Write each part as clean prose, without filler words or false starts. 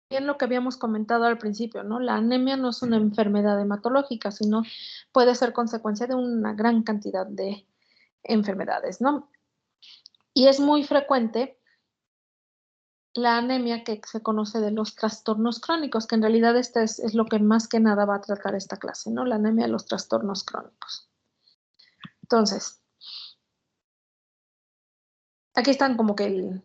bien lo que habíamos comentado al principio, ¿no? La anemia no es una enfermedad hematológica, sino puede ser consecuencia de una gran cantidad de enfermedades, ¿no? Y es muy frecuente la anemia que se conoce de los trastornos crónicos, que en realidad este es lo que más que nada va a tratar esta clase, ¿no? La anemia de los trastornos crónicos. Entonces, aquí están como que el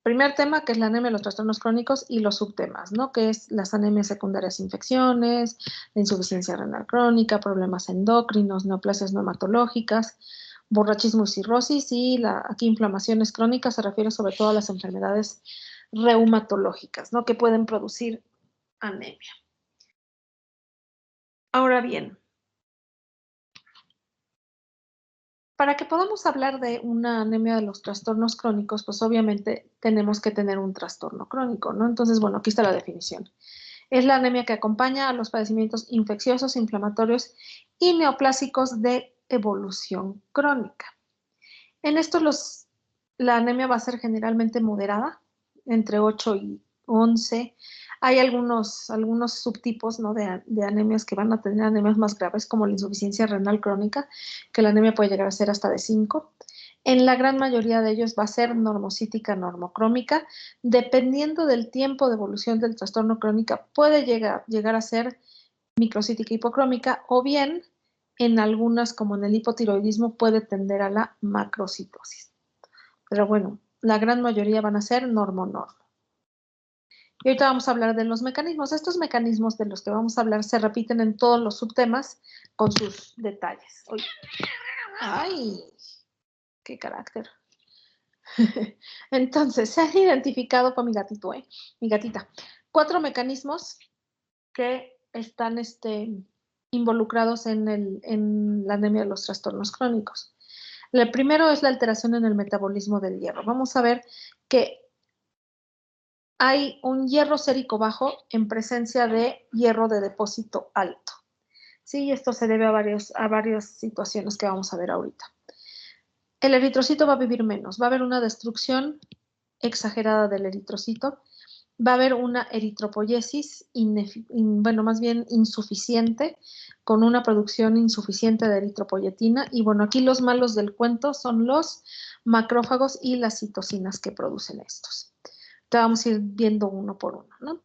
primer tema, que es la anemia de los trastornos crónicos, y los subtemas, ¿no? Que es las anemias secundarias infecciones, la insuficiencia renal crónica, problemas endocrinos, neoplasias neumatológicas, borrachismo y cirrosis, y aquí inflamaciones crónicas se refiere sobre todo a las enfermedades reumatológicas, ¿no? Que pueden producir anemia. Ahora bien, para que podamos hablar de una anemia de los trastornos crónicos, pues obviamente tenemos que tener un trastorno crónico, ¿no? Entonces, bueno, aquí está la definición. Es la anemia que acompaña a los padecimientos infecciosos, inflamatorios y neoplásicos de evolución crónica. En estos la anemia va a ser generalmente moderada, entre 8 y 11. Hay algunos subtipos, ¿no? de anemias que van a tener anemias más graves, como la insuficiencia renal crónica, que la anemia puede llegar a ser hasta de 5. En la gran mayoría de ellos va a ser normocítica, normocrómica. Dependiendo del tiempo de evolución del trastorno crónica, puede llegar a ser microcítica hipocrómica, o bien en algunas, como en el hipotiroidismo, puede tender a la macrocitosis. Pero bueno, la gran mayoría van a ser normo-normo. Y ahorita vamos a hablar de los mecanismos. Estos mecanismos de los que vamos a hablar se repiten en todos los subtemas con sus detalles. Uy. ¡Ay! ¡Qué carácter! Entonces, se han identificado con mi gatito, mi gatita, 4 mecanismos que están involucrados en la anemia de los trastornos crónicos. El primero es la alteración en el metabolismo del hierro. Vamos a ver que hay un hierro sérico bajo en presencia de hierro de depósito alto. Sí, esto se debe a varias situaciones que vamos a ver ahorita. El eritrocito va a vivir menos, va a haber una destrucción exagerada del eritrocito, va a haber una eritropoyesis, más bien insuficiente, con una producción insuficiente de eritropoyetina. Y bueno, aquí los malos del cuento son los macrófagos y las citocinas que producen estos. Te vamos a ir viendo uno por uno, ¿no?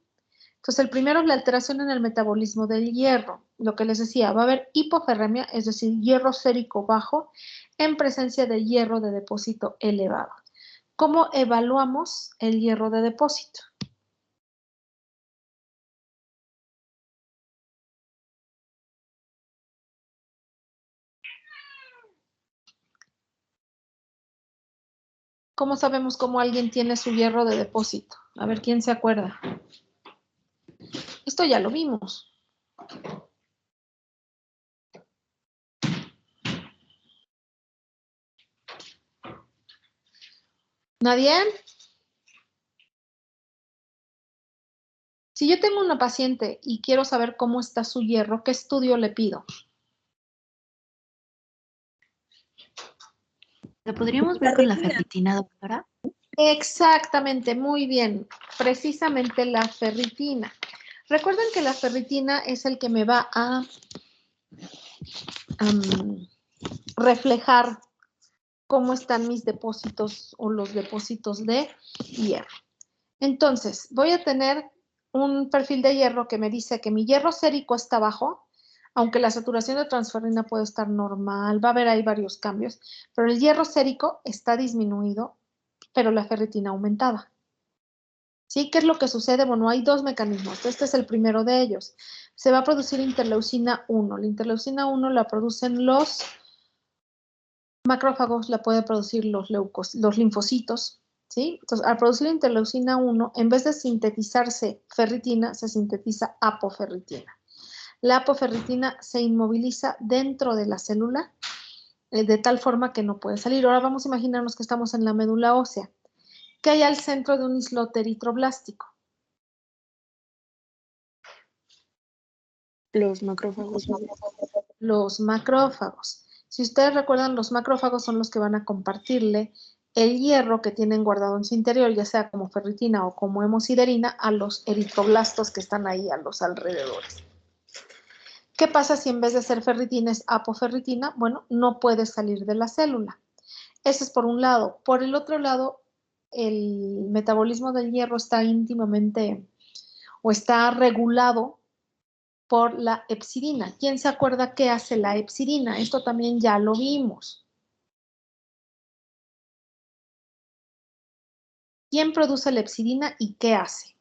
Entonces, el primero es la alteración en el metabolismo del hierro. Lo que les decía, va a haber hipoferremia, es decir, hierro sérico bajo, en presencia de hierro de depósito elevado. ¿Cómo evaluamos el hierro de depósito? ¿Cómo sabemos cómo alguien tiene su hierro de depósito? A ver, ¿quién se acuerda? Esto ya lo vimos. ¿Nadie? Si yo tengo una paciente y quiero saber cómo está su hierro, ¿qué estudio le pido? ¿Lo podríamos ver con la ferritina, doctora? Exactamente, muy bien. Precisamente la ferritina. Recuerden que la ferritina es el que me va a reflejar cómo están mis depósitos o los depósitos de hierro. Entonces, voy a tener un perfil de hierro que me dice que mi hierro sérico está bajo, aunque la saturación de transferrina puede estar normal, va a haber ahí varios cambios, pero el hierro sérico está disminuido, pero la ferritina aumentada. ¿Sí? ¿Qué es lo que sucede? Bueno, hay 2 mecanismos. Este es el primero de ellos. Se va a producir interleucina 1. La interleucina 1 la producen los macrófagos, la pueden producir los linfocitos. ¿Sí? Entonces, al producir interleucina 1, en vez de sintetizarse ferritina, se sintetiza apoferritina. La apoferritina se inmoviliza dentro de la célula de tal forma que no puede salir. Ahora vamos a imaginarnos que estamos en la médula ósea. ¿Qué hay al centro de un islote eritroblástico? Los macrófagos. Los macrófagos. Si ustedes recuerdan, los macrófagos son los que van a compartirle el hierro que tienen guardado en su interior, ya sea como ferritina o como hemosiderina, a los eritroblastos que están ahí a los alrededores. ¿Qué pasa si en vez de ser ferritina es apoferritina? Bueno, no puede salir de la célula. Eso es por un lado. Por el otro lado, el metabolismo del hierro está íntimamente o está regulado por la hepsidina. ¿Quién se acuerda qué hace la hepsidina? Esto también ya lo vimos. ¿Quién produce la hepsidina y qué hace?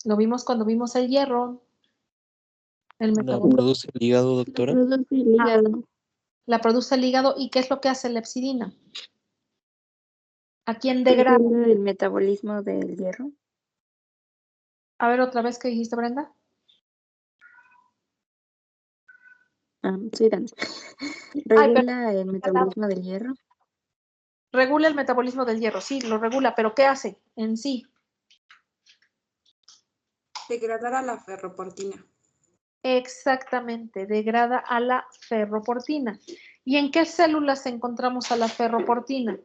Lo vimos cuando vimos el hierro, el ¿La metabolismo. produce el hígado, doctora? Produce el hígado. La produce el hígado. ¿Y qué es lo que hace la hepsidina? ¿A quién degrada? Regula el metabolismo del hierro. A ver otra vez, ¿qué dijiste, Brenda? Soy Dan. Ay, Regula el metabolismo del hierro. regula el metabolismo del hierro, sí, lo regula, pero ¿qué hace en sí? Degradar a la ferroportina. Exactamente, degrada a la ferroportina. ¿Y en qué células encontramos a la ferroportina?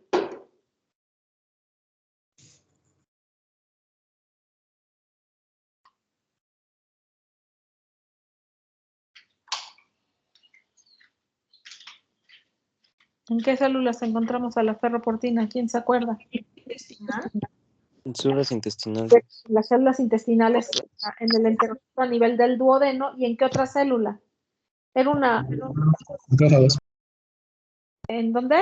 ¿En qué células encontramos a la ferroportina? ¿Quién se acuerda? Intestinal. En células intestinales. Las células intestinales en el enterocito a nivel del duodeno. ¿Y en qué otra célula? Era una... Macrófagos. ¿En dónde?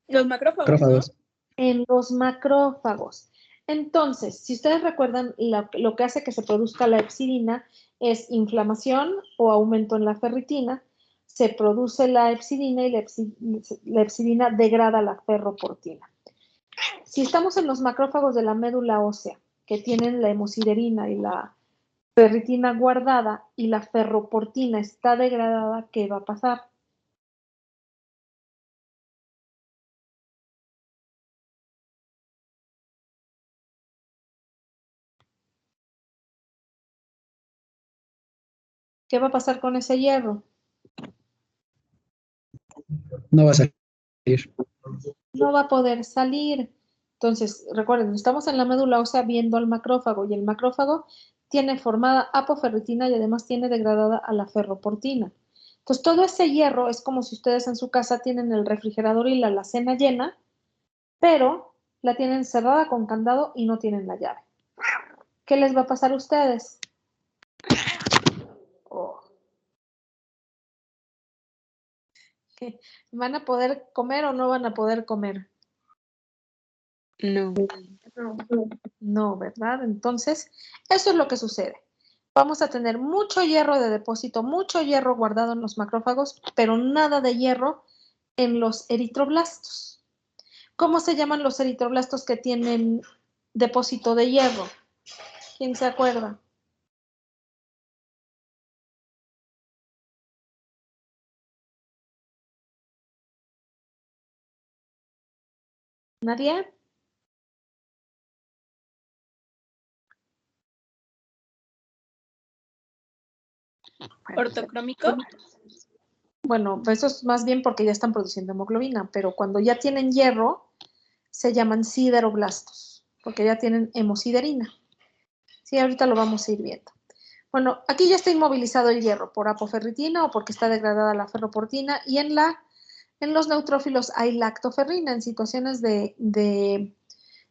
Los macrófagos, Macrófagos. En los macrófagos. Entonces, si ustedes recuerdan, lo que hace que se produzca la hepsidina es inflamación o aumento en la ferritina. Se produce la hepsidina y la hepsidina degrada la ferroportina. Si estamos en los macrófagos de la médula ósea, que tienen la hemosiderina y la ferritina guardada y la ferroportina está degradada, ¿qué va a pasar? ¿Qué va a pasar con ese hierro? No va a salir. No va a poder salir. Entonces, recuerden, estamos en la médula ósea viendo al macrófago y el macrófago tiene formada apoferritina y además tiene degradada a la ferroportina. Entonces, todo ese hierro es como si ustedes en su casa tienen el refrigerador y la alacena llena, pero la tienen cerrada con candado y no tienen la llave. ¿Qué les va a pasar a ustedes? Oh. ¿Van a poder comer o no van a poder comer? No. No, ¿verdad? Entonces, eso es lo que sucede. Vamos a tener mucho hierro de depósito, mucho hierro guardado en los macrófagos, pero nada de hierro en los eritroblastos. ¿Cómo se llaman los eritroblastos que tienen depósito de hierro? ¿Quién se acuerda? ¿Nadie? Ortocrómico. Bueno, eso es más bien porque ya están produciendo hemoglobina, pero cuando ya tienen hierro, se llaman sideroblastos, porque ya tienen hemosiderina. Sí, ahorita lo vamos a ir viendo. Bueno, aquí ya está inmovilizado el hierro por apoferritina o porque está degradada la ferroportina y en los neutrófilos hay lactoferrina. En situaciones de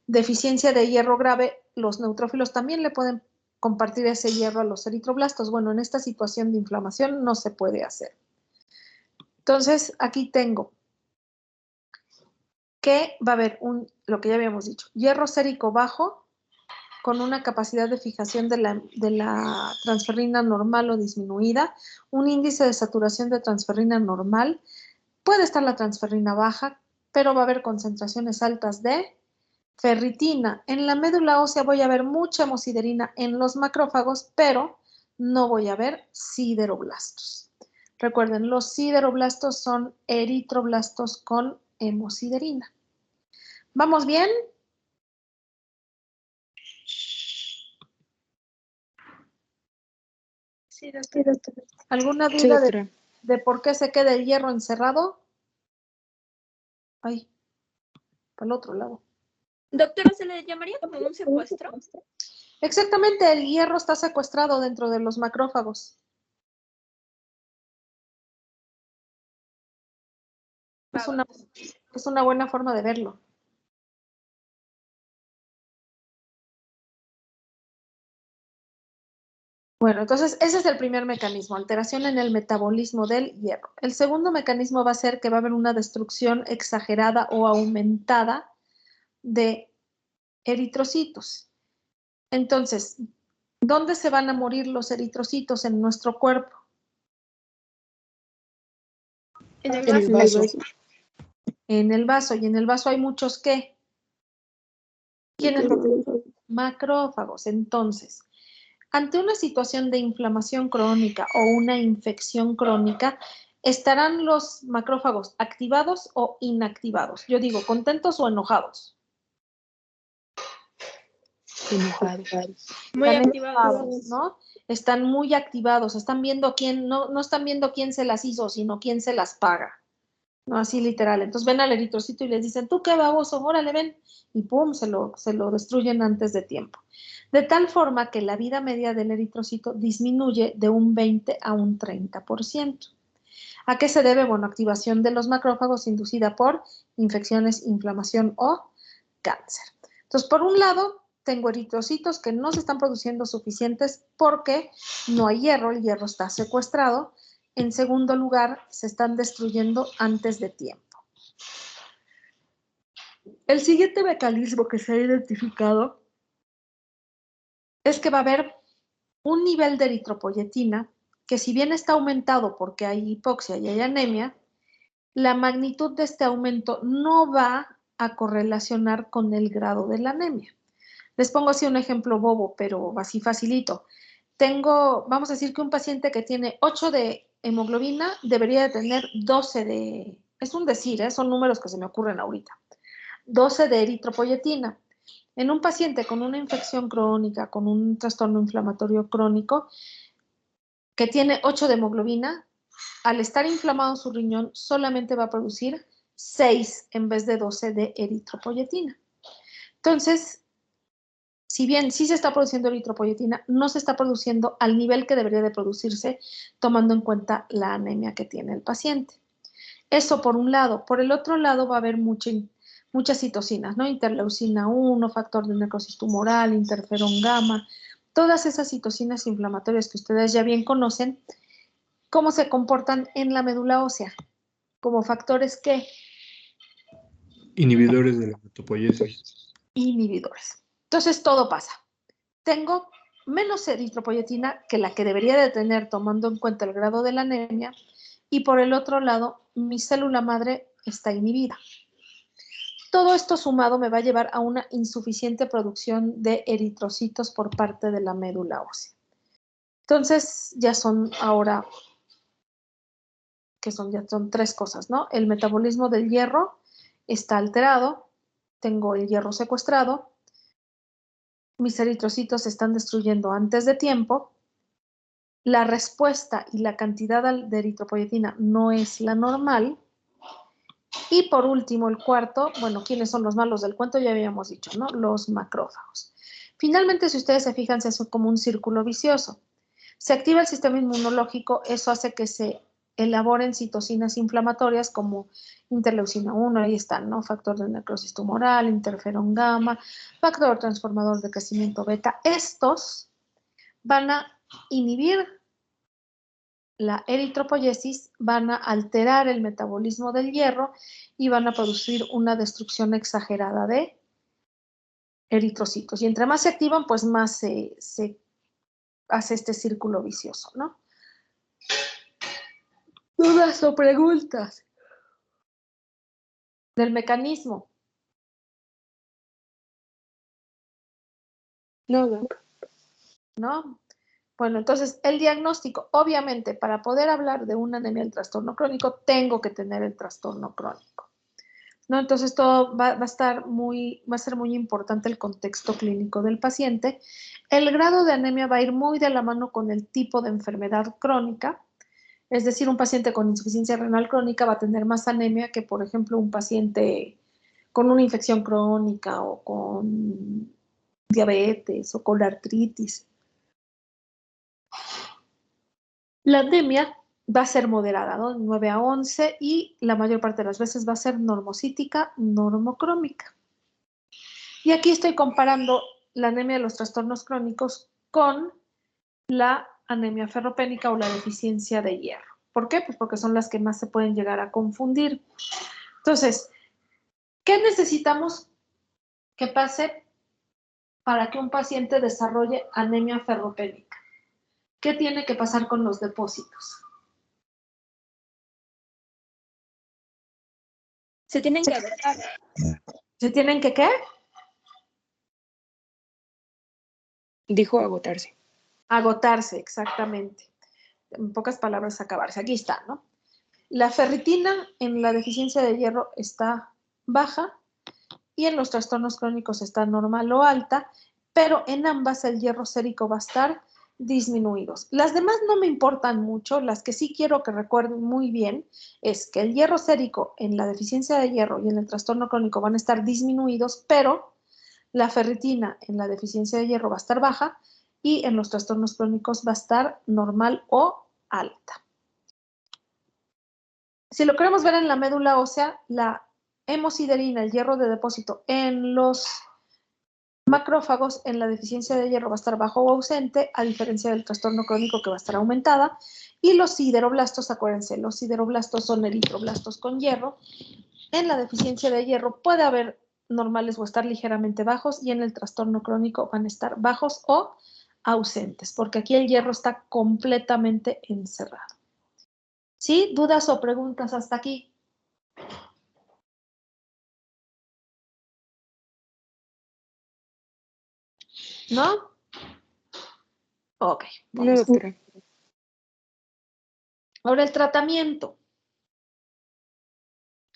deficiencia de hierro grave, los neutrófilos también le pueden compartir ese hierro a los eritroblastos. Bueno, en esta situación de inflamación no se puede hacer. Entonces, aquí tengo que va a haber lo que ya habíamos dicho, hierro sérico bajo con una capacidad de fijación de la transferrina normal o disminuida, un índice de saturación de transferrina normal, puede estar la transferrina baja, pero va a haber concentraciones altas de ferritina. En la médula ósea voy a ver mucha hemosiderina en los macrófagos, pero no voy a ver sideroblastos. Recuerden, los sideroblastos son eritroblastos con hemosiderina. ¿Vamos bien? Sí, doctora. ¿Alguna Sí, duda doctora. de por qué se queda el hierro encerrado? Ay, para el otro lado. Doctora, ¿se le llamaría como un secuestro? Exactamente, el hierro está secuestrado dentro de los macrófagos. Es una buena forma de verlo. Bueno, entonces ese es el primer mecanismo, alteración en el metabolismo del hierro. El segundo mecanismo va a ser que va a haber una destrucción exagerada o aumentada de eritrocitos. Entonces, ¿dónde se van a morir los eritrocitos en nuestro cuerpo? En el En el vaso. vaso. En el vaso, y en el vaso hay muchos ¿qué? ¿Quiénes los macrófagos? Entonces, ante una situación de inflamación crónica o una infección crónica, ¿estarán los macrófagos activados o inactivados? Yo digo, ¿contentos o enojados? Enojados. Muy Están activados. enojados, ¿no? Están muy activados, están viendo quién, no están viendo quién se las hizo, sino quién se las paga. No, así literal. Entonces ven al eritrocito y les dicen, tú qué baboso, órale, ven. Y pum, se lo destruyen antes de tiempo. De tal forma que la vida media del eritrocito disminuye de un 20 a un 30%. ¿A qué se debe? Bueno, activación de los macrófagos inducida por infecciones, inflamación o cáncer. Entonces, por un lado, tengo eritrocitos que no se están produciendo suficientes porque no hay hierro, el hierro está secuestrado. En segundo lugar, se están destruyendo antes de tiempo. El siguiente mecanismo que se ha identificado es que va a haber un nivel de eritropoyetina que, si bien está aumentado porque hay hipoxia y hay anemia, la magnitud de este aumento no va a correlacionar con el grado de la anemia. Les pongo así un ejemplo bobo, pero así facilito. Vamos a decir que un paciente que tiene 8 de hemoglobina debería de tener 12 de, es un decir, son números que se me ocurren ahorita, 12 de eritropoyetina. En un paciente con una infección crónica, con un trastorno inflamatorio crónico, que tiene 8 de hemoglobina, al estar inflamado su riñón, solamente va a producir 6 en vez de 12 de eritropoyetina. Entonces, si bien sí se está produciendo eritropoyetina, no se está produciendo al nivel que debería de producirse, tomando en cuenta la anemia que tiene el paciente. Eso por un lado. Por el otro lado va a haber muchas citocinas, ¿no? Interleucina 1, factor de necrosis tumoral, interferón gamma, todas esas citocinas inflamatorias que ustedes ya bien conocen, ¿cómo se comportan en la médula ósea? Como factores que Inhibidores de la metapoiesis. inhibidores. Entonces todo pasa. Tengo menos eritropoyetina que la que debería de tener tomando en cuenta el grado de la anemia, y por el otro lado, mi célula madre está inhibida. Todo esto sumado me va a llevar a una insuficiente producción de eritrocitos por parte de la médula ósea. Entonces, ya son ahora, ya son 3 cosas, ¿no? El metabolismo del hierro está alterado, tengo el hierro secuestrado, mis eritrocitos se están destruyendo antes de tiempo, la respuesta y la cantidad de eritropoyetina no es la normal. Y por último, el cuarto, bueno, ¿quiénes son los malos del cuento? Ya habíamos dicho, ¿no? Los macrófagos. Finalmente, si ustedes se fijan, se hace como un círculo vicioso. Se activa el sistema inmunológico, eso hace que se elaboren citocinas inflamatorias como interleucina 1, ahí están, ¿no? Factor de necrosis tumoral, interferón gamma, factor transformador de crecimiento beta. Estos van a inhibir la eritropoyesis, van a alterar el metabolismo del hierro y van a producir una destrucción exagerada de eritrocitos. Y entre más se activan, pues más se hace este círculo vicioso, ¿no? ¿Dudas o preguntas del mecanismo? No, doc. ¿No? Bueno, entonces el diagnóstico, obviamente, para poder hablar de una anemia del trastorno crónico, tengo que tener el trastorno crónico. ¿no? Entonces todo va a ser muy importante el contexto clínico del paciente. El grado de anemia va a ir muy de la mano con el tipo de enfermedad crónica. Es decir, un paciente con insuficiencia renal crónica va a tener más anemia que, por ejemplo, un paciente con una infección crónica o con diabetes o con artritis. La anemia va a ser moderada, ¿no? 9 a 11 y la mayor parte de las veces va a ser normocítica, normocrómica. Y aquí estoy comparando la anemia de los trastornos crónicos con la anemia ferropénica o la deficiencia de hierro. ¿Por qué? Pues porque son las que más se pueden llegar a confundir. Entonces, ¿qué necesitamos que pase para que un paciente desarrolle anemia ferropénica? ¿Qué tiene que pasar con los depósitos? Se tienen que agotar. ¿Se tienen que qué? Dijo agotarse. Agotarse, exactamente. En pocas palabras, acabarse. Aquí está, ¿no? La ferritina en la deficiencia de hierro está baja y en los trastornos crónicos está normal o alta, pero en ambas el hierro sérico va a estar disminuidos. Las demás no me importan mucho, las que sí quiero que recuerden muy bien es que el hierro sérico en la deficiencia de hierro y en el trastorno crónico van a estar disminuidos, pero la ferritina en la deficiencia de hierro va a estar baja y en los trastornos crónicos va a estar normal o alta. Si lo queremos ver en la médula ósea, la hemosiderina, el hierro de depósito en los macrófagos en la deficiencia de hierro va a estar bajo o ausente, a diferencia del trastorno crónico que va a estar aumentada. Y los sideroblastos, acuérdense, los sideroblastos son eritroblastos con hierro. En la deficiencia de hierro puede haber normales o estar ligeramente bajos y en el trastorno crónico van a estar bajos o ausentes, porque aquí el hierro está completamente encerrado. ¿Sí? ¿Dudas o preguntas hasta aquí? ¿No? Ok. No, doctora. Ahora el tratamiento.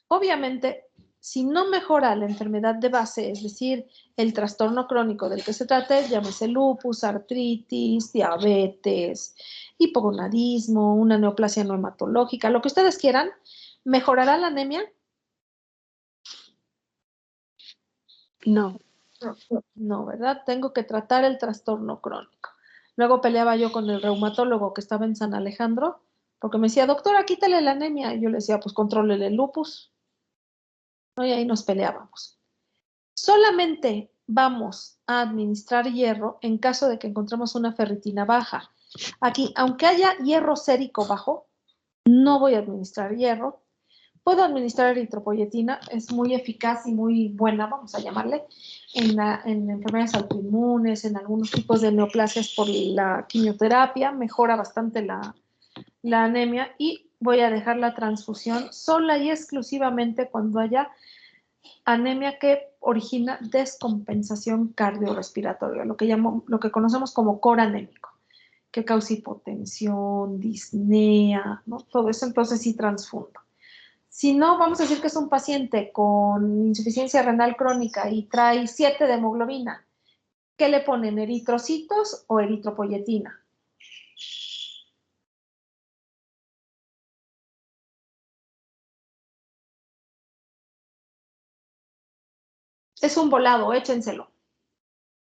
Obviamente, si no mejora la enfermedad de base, es decir, el trastorno crónico del que se trate, llámese lupus, artritis, diabetes, hipogonadismo, una neoplasia no hematológica, lo que ustedes quieran, ¿mejorará la anemia? No. No, ¿verdad? Tengo que tratar el trastorno crónico. Luego peleaba yo con el reumatólogo que estaba en San Alejandro, porque me decía, doctora, quítale la anemia. Y yo le decía, pues contrólele el lupus. ¿No? Y ahí nos peleábamos. Solamente vamos a administrar hierro en caso de que encontremos una ferritina baja. Aquí, aunque haya hierro sérico bajo, no voy a administrar hierro. Puedo administrar eritropoyetina, es muy eficaz y muy buena, vamos a llamarle, en enfermedades autoinmunes, en algunos tipos de neoplasias por la quimioterapia, mejora bastante la anemia y voy a dejar la transfusión sola y exclusivamente cuando haya anemia que origina descompensación cardiorrespiratoria, lo que conocemos como cor anémico, que causa hipotensión, disnea, ¿no? Todo eso, entonces sí transfundo. Si no, vamos a decir que es un paciente con insuficiencia renal crónica y trae 7 de hemoglobina. ¿Qué le ponen? ¿Eritrocitos o eritropoyetina? Es un volado, échenselo.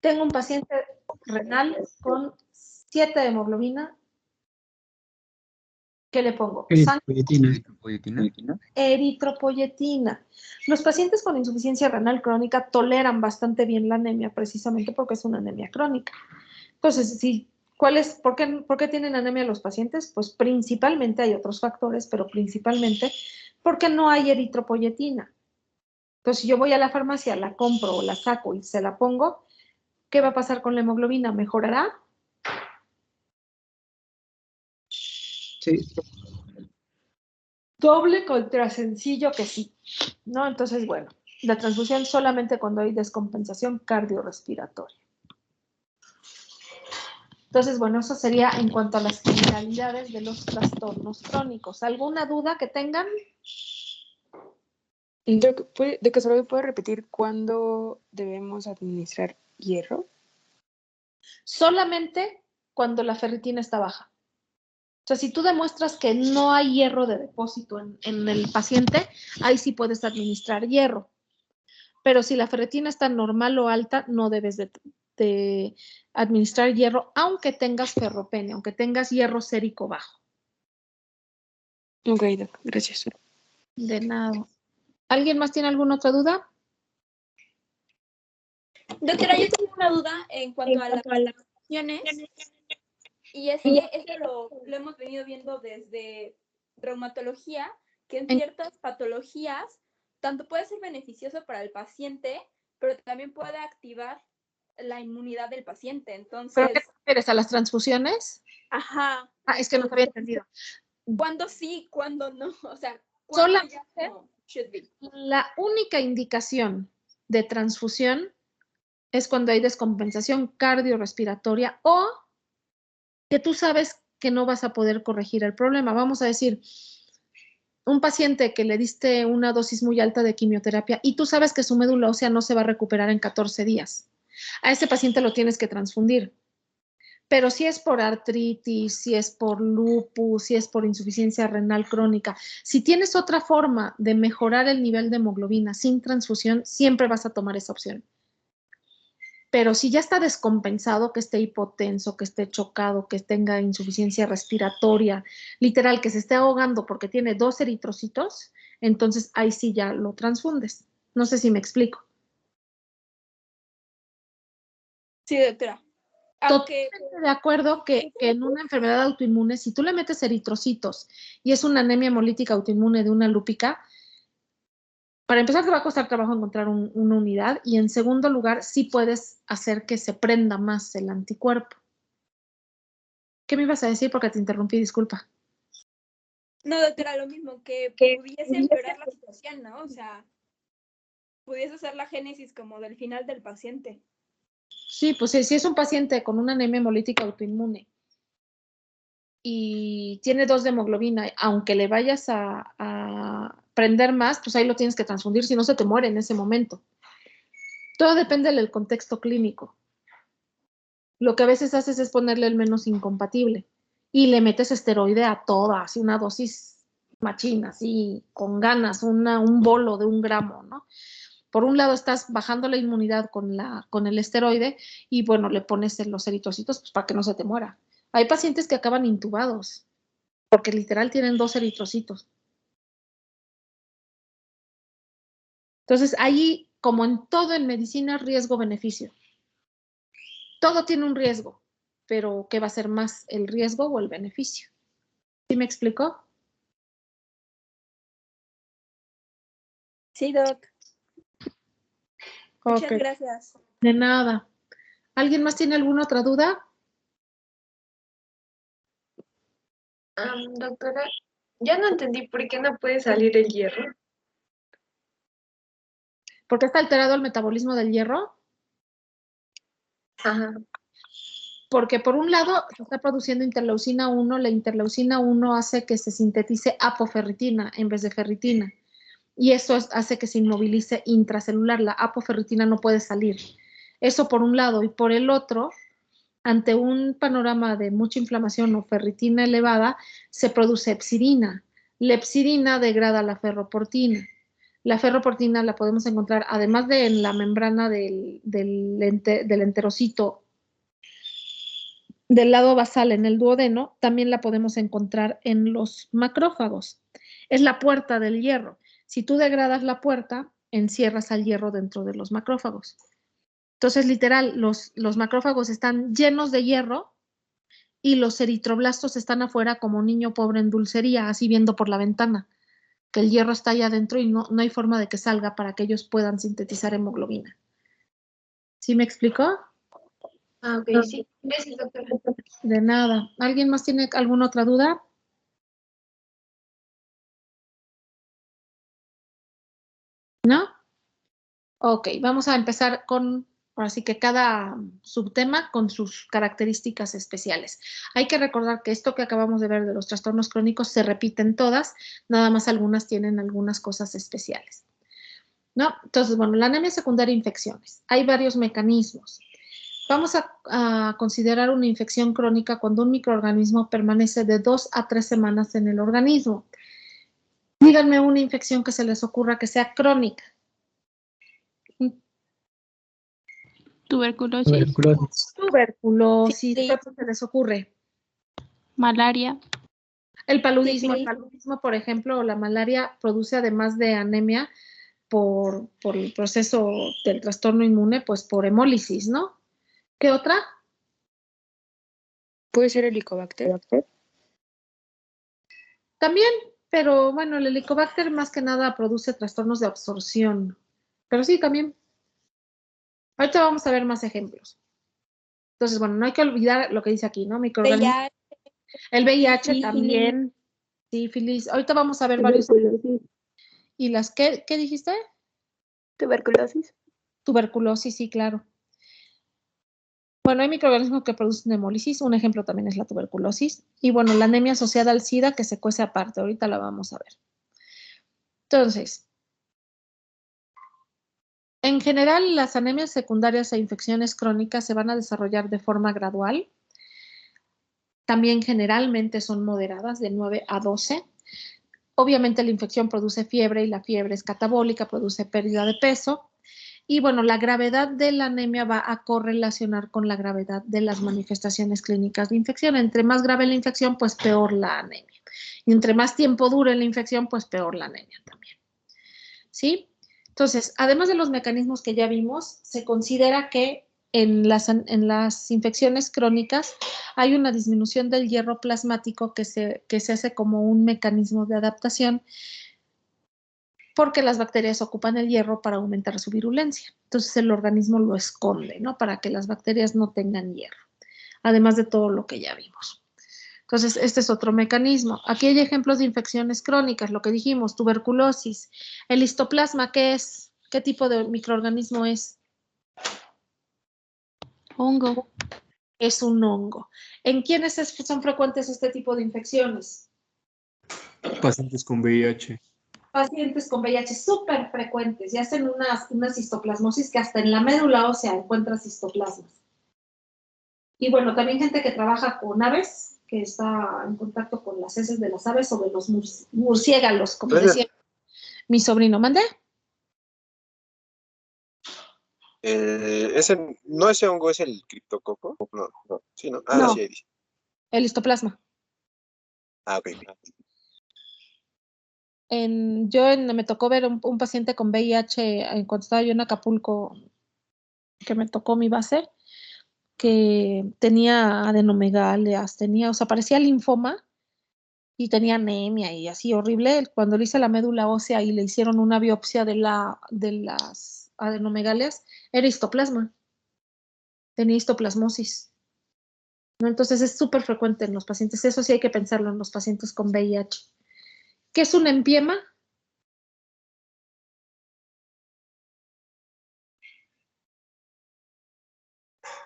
Tengo un paciente renal con 7 de hemoglobina. ¿Qué le pongo? Eritropoyetina. Eritropoyetina. Los pacientes con insuficiencia renal crónica toleran bastante bien la anemia precisamente porque es una anemia crónica. Entonces, ¿por qué tienen anemia los pacientes? Pues principalmente hay otros factores, pero principalmente porque no hay eritropoyetina. Entonces, si yo voy a la farmacia, la compro o la saco y se la pongo, ¿qué va a pasar con la hemoglobina? ¿Mejorará? Sí. Doble contra sencillo que sí, ¿no? Entonces, bueno, la transfusión solamente cuando hay descompensación cardiorrespiratoria. Entonces, bueno, eso sería en cuanto a las generalidades de los trastornos crónicos. ¿Alguna duda que tengan? Doc, ¿de casualidad puede repetir cuándo debemos administrar hierro? Solamente cuando la ferritina está baja. O sea, si tú demuestras que no hay hierro de depósito en el paciente, ahí sí puedes administrar hierro. Pero si la ferritina está normal o alta, no debes de administrar hierro, aunque tengas ferropenia, aunque tengas hierro sérico bajo. Ok, Doc, gracias. De nada. ¿Alguien más tiene alguna otra duda? Doctora, yo tengo una duda en cuanto a las opciones, y es que eso lo hemos venido viendo desde reumatología, que en ciertas patologías tanto puede ser beneficioso para el paciente, pero también puede activar la inmunidad del paciente. Entonces, ¿Pero qué te refieres? ¿A las transfusiones? ajá. Ah, es que no te había entendido. ¿Cuándo sí, cuándo no? O sea, ¿cuándo ya no should be? La única indicación de transfusión es cuando hay descompensación cardiorrespiratoria o que tú sabes que no vas a poder corregir el problema. Vamos a decir, un paciente que le diste una dosis muy alta de quimioterapia y tú sabes que su médula ósea no se va a recuperar en 14 días. A ese paciente lo tienes que transfundir. Pero si es por artritis, si es por lupus, si es por insuficiencia renal crónica, si tienes otra forma de mejorar el nivel de hemoglobina sin transfusión, siempre vas a tomar esa opción. Pero si ya está descompensado, que esté hipotenso, que esté chocado, que tenga insuficiencia respiratoria, literal, que se esté ahogando porque tiene 2 eritrocitos, entonces ahí sí ya lo transfundes. No sé si me explico. Sí, doctora. Aunque Totalmente de acuerdo que en una enfermedad autoinmune, si tú le metes eritrocitos y es una anemia hemolítica autoinmune de una lúpica, para empezar te va a costar trabajo encontrar una unidad y en segundo lugar sí puedes hacer que se prenda más el anticuerpo. ¿Qué me ibas a decir? Porque te interrumpí, disculpa. no, doctora, lo mismo, que pudiese empeorar la situación, ¿no? O sea, pudiese ser la génesis como del final del paciente. Sí, pues si es un paciente con una anemia hemolítica autoinmune y tiene 2 de hemoglobina, aunque le vayas a prender más, pues ahí lo tienes que transfundir, si no se te muere en ese momento. Todo depende del contexto clínico. Lo que a veces haces es ponerle el menos incompatible y le metes esteroide a toda, así una dosis machina, así con ganas, un bolo de 1 gramo, ¿no? Por un lado estás bajando la inmunidad con el esteroide y bueno, le pones los eritrocitos pues, para que no se te muera. Hay pacientes que acaban intubados porque literal tienen 2 eritrocitos. Entonces, ahí, como en todo en medicina, riesgo-beneficio. Todo tiene un riesgo, pero ¿qué va a ser más, el riesgo o el beneficio? ¿Sí me explicó? Sí, doc. Muchas Ok. gracias. De nada. ¿Alguien más tiene alguna otra duda? Doctora, ya no entendí por qué no puede salir el hierro. ¿Por qué está alterado el metabolismo del hierro? Ajá. Porque por un lado se está produciendo interleucina 1, la interleucina 1 hace que se sintetice apoferritina en vez de ferritina y eso hace que se inmovilice intracelular, la apoferritina no puede salir. Eso por un lado y por el otro, ante un panorama de mucha inflamación o ferritina elevada, se produce hepsidina. La hepsidina degrada la ferroportina. La ferroportina la podemos encontrar, además de en la membrana del enterocito del lado basal en el duodeno, también la podemos encontrar en los macrófagos. Es la puerta del hierro. Si tú degradas la puerta, encierras al hierro dentro de los macrófagos. Entonces, literal, los macrófagos están llenos de hierro y los eritroblastos están afuera como un niño pobre en dulcería, así viendo por la ventana, que el hierro está allá adentro y no hay forma de que salga para que ellos puedan sintetizar hemoglobina. ¿Sí me explicó? Ok, sí. Gracias, doctora. De nada. ¿Alguien más tiene alguna otra duda? ¿No? Ok, vamos a empezar con, ahora sí que cada subtema con sus características especiales. Hay que recordar que esto que acabamos de ver de los trastornos crónicos se repiten todas, nada más algunas tienen algunas cosas especiales. ¿no? Entonces, bueno, la anemia secundaria infecciones. Hay varios mecanismos. Vamos a considerar una infección crónica cuando un microorganismo permanece de 2 a 3 semanas en el organismo. Díganme una infección que se les ocurra que sea crónica. Tuberculosis, Tuberculosis, Sí. ¿qué otro se les ocurre? malaria, El paludismo. Sí. El paludismo, por ejemplo, o la malaria produce además de anemia por el proceso del trastorno inmune, pues por hemólisis, ¿no? ¿Qué otra? ¿Puede ser Helicobacter? También, pero bueno, el Helicobacter más que nada produce trastornos de absorción. Pero sí, también. Ahorita vamos a ver más ejemplos. Entonces, bueno, no hay que olvidar lo que dice aquí, ¿no? Microorganismos. VIH, El VIH sífilis. también, sífilis. Ahorita vamos a ver varios. ¿Y las qué dijiste? Tuberculosis. Tuberculosis, sí, claro. Bueno, hay microorganismos que producen hemólisis. Un ejemplo también es la tuberculosis. Y bueno, la anemia asociada al SIDA que se cuece aparte. Ahorita la vamos a ver. Entonces, en general, las anemias secundarias e infecciones crónicas se van a desarrollar de forma gradual. También generalmente son moderadas, de 9 a 12. Obviamente la infección produce fiebre y la fiebre es catabólica, produce pérdida de peso. Y bueno, la gravedad de la anemia va a correlacionar con la gravedad de las manifestaciones clínicas de infección. Entre más grave la infección, pues peor la anemia. Y entre más tiempo dure la infección, pues peor la anemia también. ¿Sí? Entonces, además de los mecanismos que ya vimos, se considera que en las infecciones crónicas hay una disminución del hierro plasmático que se hace como un mecanismo de adaptación porque las bacterias ocupan el hierro para aumentar su virulencia. Entonces el organismo lo esconde, ¿no? Para que las bacterias no tengan hierro, además de todo lo que ya vimos. Entonces, este es otro mecanismo. Aquí hay ejemplos de infecciones crónicas, lo que dijimos, tuberculosis. El histoplasma, ¿qué es? ¿Qué tipo de microorganismo es? hongo, Es un hongo. ¿En quiénes son frecuentes este tipo de infecciones? Pacientes con VIH. Pacientes con VIH súper frecuentes y hacen unas histoplasmosis que hasta en la médula ósea encuentras histoplasmas. Y bueno, también gente que trabaja con aves, que está en contacto con las heces de las aves o de los murciélagos, como decía mi sobrino. ¿Mandé? Ese hongo es el criptococo. No, no, sí, no. Ah, No, sí, ahí dice. el histoplasma. Ah, ok. Me tocó ver un paciente con VIH cuando estaba yo en Acapulco, que me tocó mi base, que tenía adenomegalias, o sea, parecía linfoma y tenía anemia y así horrible. Cuando le hice la médula ósea y le hicieron una biopsia de las adenomegalias, era histoplasma, tenía histoplasmosis, ¿no? Entonces es súper frecuente en los pacientes, eso sí hay que pensarlo en los pacientes con VIH. ¿Qué es un empiema?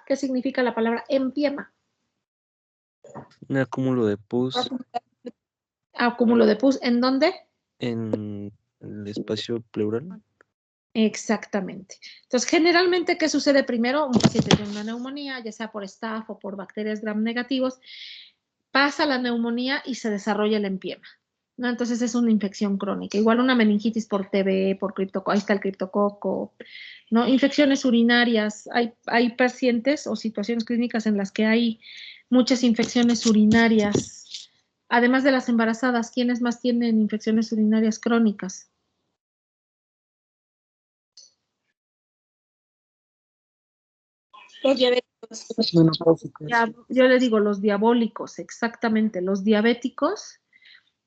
¿Qué significa la palabra empiema? Un acúmulo de pus Acúmulo de pus. ¿En dónde? en el espacio pleural. Exactamente. Entonces, generalmente, ¿qué sucede primero? Un paciente tiene una neumonía, ya sea por staph o por bacterias gram negativos, pasa la neumonía y se desarrolla el empiema, ¿no? Entonces es una infección crónica. Igual una meningitis por TB, por criptococo, ahí está el criptococo, ¿no? Infecciones urinarias. Hay pacientes o situaciones clínicas en las que hay muchas infecciones urinarias. Además de las embarazadas, ¿quiénes más tienen infecciones urinarias crónicas? Los diabéticos. Yo le digo los diabólicos, exactamente, los diabéticos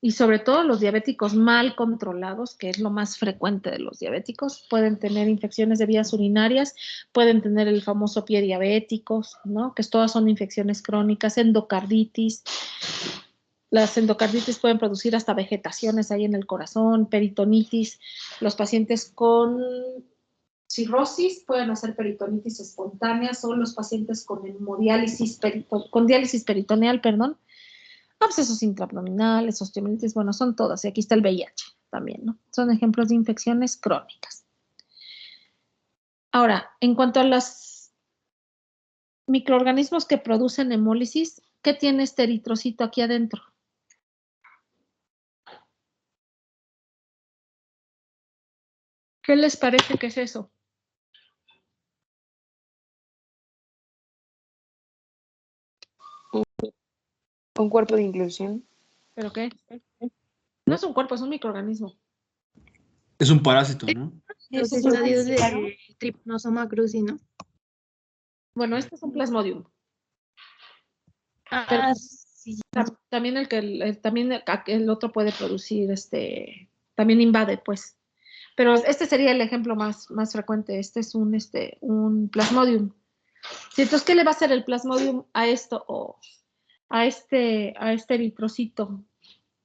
y sobre todo los diabéticos mal controlados, que es lo más frecuente de los diabéticos, pueden tener infecciones de vías urinarias, pueden tener el famoso pie diabético, ¿no? Que todas son infecciones crónicas, endocarditis. Las endocarditis pueden producir hasta vegetaciones ahí en el corazón, peritonitis. Los pacientes con cirrosis pueden hacer peritonitis espontánea, son los pacientes con hemodiálisis, con diálisis peritoneal, perdón, abscesos intraabdominales, osteomielitis, bueno, son todas, y aquí está el VIH también, ¿no? Son ejemplos de infecciones crónicas. Ahora, en cuanto a los microorganismos que producen hemólisis, ¿qué tiene este eritrocito aquí adentro? ¿Qué les parece que es eso? Un cuerpo de inclusión. ¿Pero qué? No es un cuerpo, es un microorganismo. Es un parásito, ¿no? Los Es un estadios plasmodium. de Trypanosoma cruzi, ¿no? Bueno, este es un plasmodium. Ah, Pero sí. también también el otro puede producir, también invade, pues. Pero este sería el ejemplo más frecuente. Este es un plasmodium. Sí, entonces, ¿qué le va a hacer el plasmodium a esto o a este eritrocito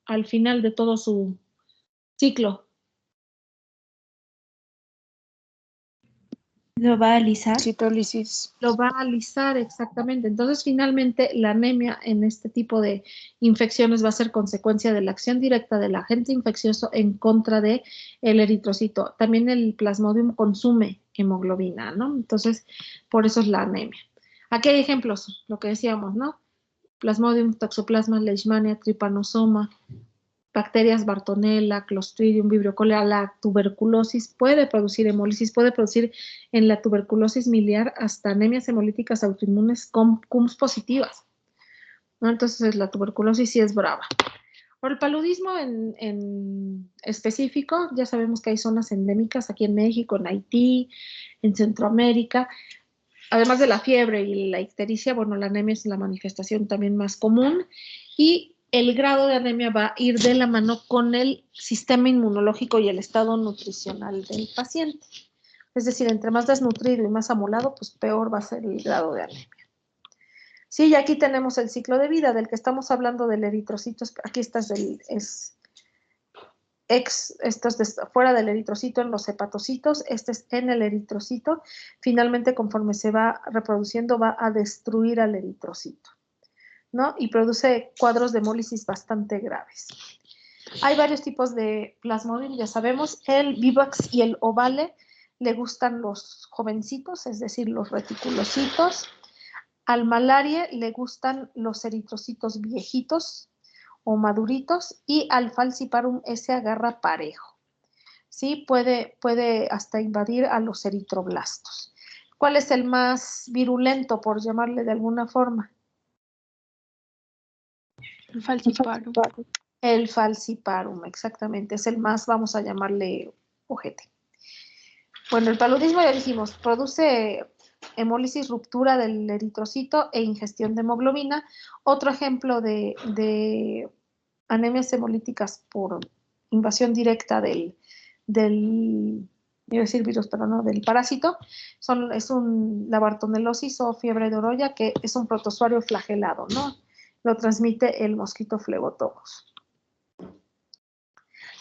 al final de todo su ciclo? Lo va a alisar. Citólisis. Lo va a alisar, exactamente. Entonces, finalmente, la anemia en este tipo de infecciones va a ser consecuencia de la acción directa del agente infeccioso en contra del eritrocito. También el plasmodium consume hemoglobina, ¿no? Entonces, por eso es la anemia. Aquí hay ejemplos, lo que decíamos, ¿no? Plasmodium, Toxoplasma, Leishmania, Trypanosoma, bacterias Bartonella, Clostridium, Vibrio cholera. La tuberculosis puede producir hemólisis, puede producir en la tuberculosis miliar hasta anemias hemolíticas autoinmunes con CUMS positivas, ¿no? Entonces la tuberculosis sí es brava. Por el paludismo en específico, ya sabemos que hay zonas endémicas aquí en México, en Haití, en Centroamérica. Además de la fiebre y la ictericia, bueno, la anemia es la manifestación también más común y el grado de anemia va a ir de la mano con el sistema inmunológico y el estado nutricional del paciente. Es decir, entre más desnutrido y más amolado, pues peor va a ser el grado de anemia. Sí, y aquí tenemos el ciclo de vida del que estamos hablando del eritrocito. Aquí está esto es fuera del eritrocito en los hepatocitos, este es en el eritrocito. Finalmente, conforme se va reproduciendo, va a destruir al eritrocito, ¿no? Y produce cuadros de hemólisis bastante graves. Hay varios tipos de plasmodium, ya sabemos, el vivax y el ovale le gustan los jovencitos, es decir, los reticulocitos. Al malaria le gustan los eritrocitos viejitos o maduritos y al falciparum ese agarra parejo. ¿Sí? Puede hasta invadir a los eritroblastos. ¿Cuál es el más virulento, por llamarle de alguna forma? El falciparum. El falciparum, exactamente. Es el más, vamos a llamarle ojete. Bueno, el paludismo ya dijimos, produce hemólisis, ruptura del eritrocito e ingestión de hemoglobina. Otro ejemplo de anemias hemolíticas por invasión directa del iba a decir virus, pero no, del parásito, es la bartonelosis o fiebre de Oroya, que es un protozoario flagelado, ¿no? Lo transmite el mosquito Phlebotomos.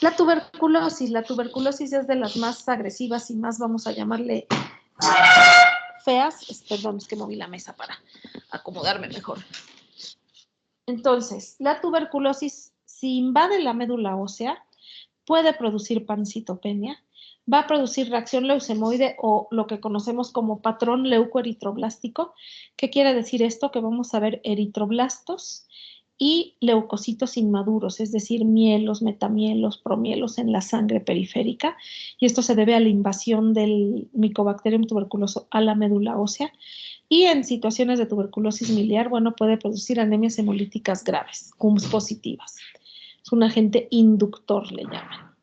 La tuberculosis es de las más agresivas y más, vamos a llamarle, feas. Perdón, es que moví la mesa para acomodarme mejor. Entonces, la tuberculosis, si invade la médula ósea, puede producir pancitopenia, va a producir reacción leucemoide o lo que conocemos como patrón leucoeritroblástico. ¿Qué quiere decir esto? Que vamos a ver eritroblastos y leucocitos inmaduros, es decir, mielos, metamielos, promielos en la sangre periférica, y esto se debe a la invasión del Mycobacterium tuberculoso a la médula ósea. Y en situaciones de tuberculosis miliar, bueno, puede producir anemias hemolíticas graves, CUMS positivas. Es un agente inductor, le llaman.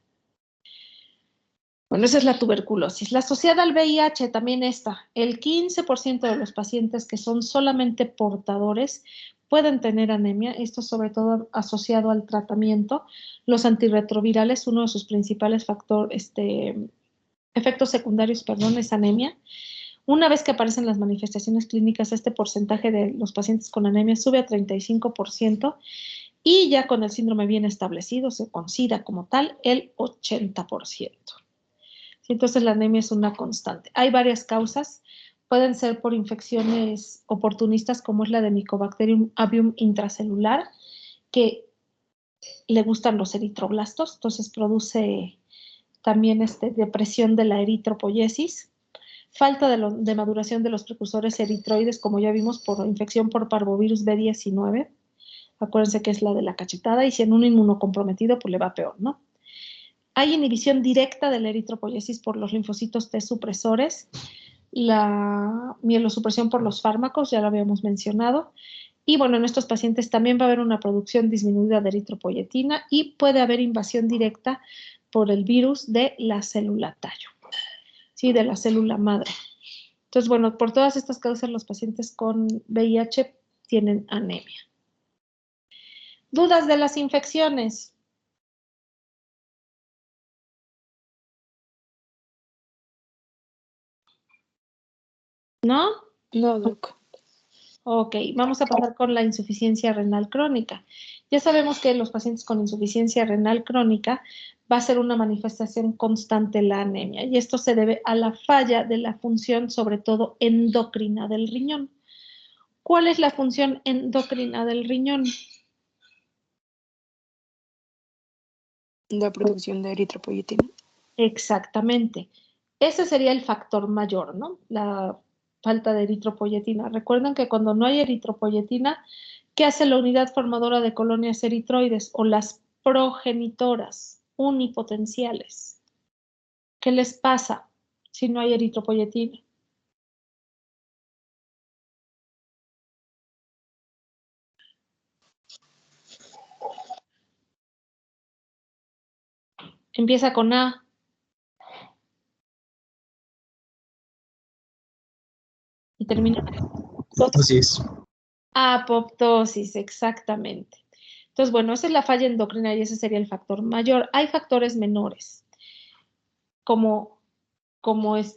Bueno, esa es la tuberculosis. La asociada al VIH también está. El 15% de los pacientes que son solamente portadores pueden tener anemia, esto sobre todo asociado al tratamiento. Los antirretrovirales, uno de sus principales efectos secundarios, es anemia. Una vez que aparecen las manifestaciones clínicas, este porcentaje de los pacientes con anemia sube a 35% y ya con el síndrome bien establecido se considera como tal el 80%. Entonces la anemia es una constante. Hay varias causas. Pueden ser por infecciones oportunistas como es la de Mycobacterium avium intracelular, que le gustan los eritroblastos, entonces produce también depresión de la eritropoiesis. falta de maduración de los precursores eritroides, como ya vimos, por infección por parvovirus B19. Acuérdense que es la de la cachetada, y si en un inmunocomprometido, pues le va peor, ¿no? Hay inhibición directa de la eritropoiesis por los linfocitos T supresores, la mielosupresión por los fármacos, ya lo habíamos mencionado. Y bueno, en estos pacientes también va a haber una producción disminuida de eritropoyetina y puede haber invasión directa por el virus de la célula tallo, ¿sí? De la célula madre. Entonces, bueno, por todas estas causas los pacientes con VIH tienen anemia. ¿Dudas de las infecciones? ¿No? No, Doc. Ok, vamos a pasar con la insuficiencia renal crónica. Ya sabemos que los pacientes con insuficiencia renal crónica va a ser una manifestación constante la anemia, y esto se debe a la falla de la función, sobre todo endocrina del riñón. ¿Cuál es la función endocrina del riñón? La producción de eritropoyetina. Exactamente. Ese sería el factor mayor, ¿no? La falta de eritropoyetina. Recuerden que cuando no hay eritropoyetina, ¿qué hace la unidad formadora de colonias eritroides o las progenitoras unipotenciales? ¿Qué les pasa si no hay eritropoyetina? Empieza con A. Y termina con Entonces, apoptosis, exactamente. Entonces, bueno, esa es la falla endocrina y ese sería el factor mayor. Hay factores menores, como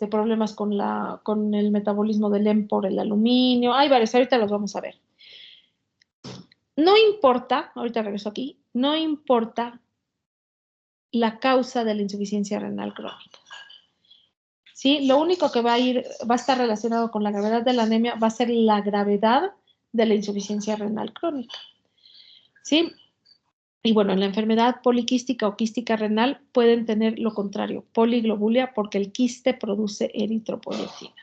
problemas con el metabolismo del hemo por el aluminio. Hay varios, ahorita los vamos a ver. No importa, ahorita regreso aquí, no importa la causa de la insuficiencia renal crónica. ¿Sí? Lo único que va a estar relacionado con la gravedad de la anemia va a ser la gravedad de la insuficiencia renal crónica. ¿Sí? Y bueno, en la enfermedad poliquística o quística renal pueden tener lo contrario, poliglobulia, porque el quiste produce eritropoyetina.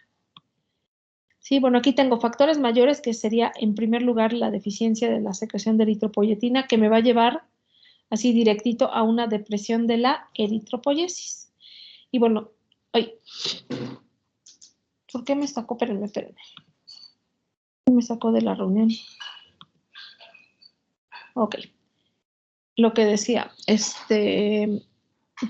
Sí, bueno, aquí tengo factores mayores, que sería en primer lugar la deficiencia de la secreción de eritropoyetina, que me va a llevar así directito a una depresión de la eritropoiesis. Y bueno, ay, ¿por qué me sacó? Espérenme. Me sacó de la reunión. Ok. Lo que decía,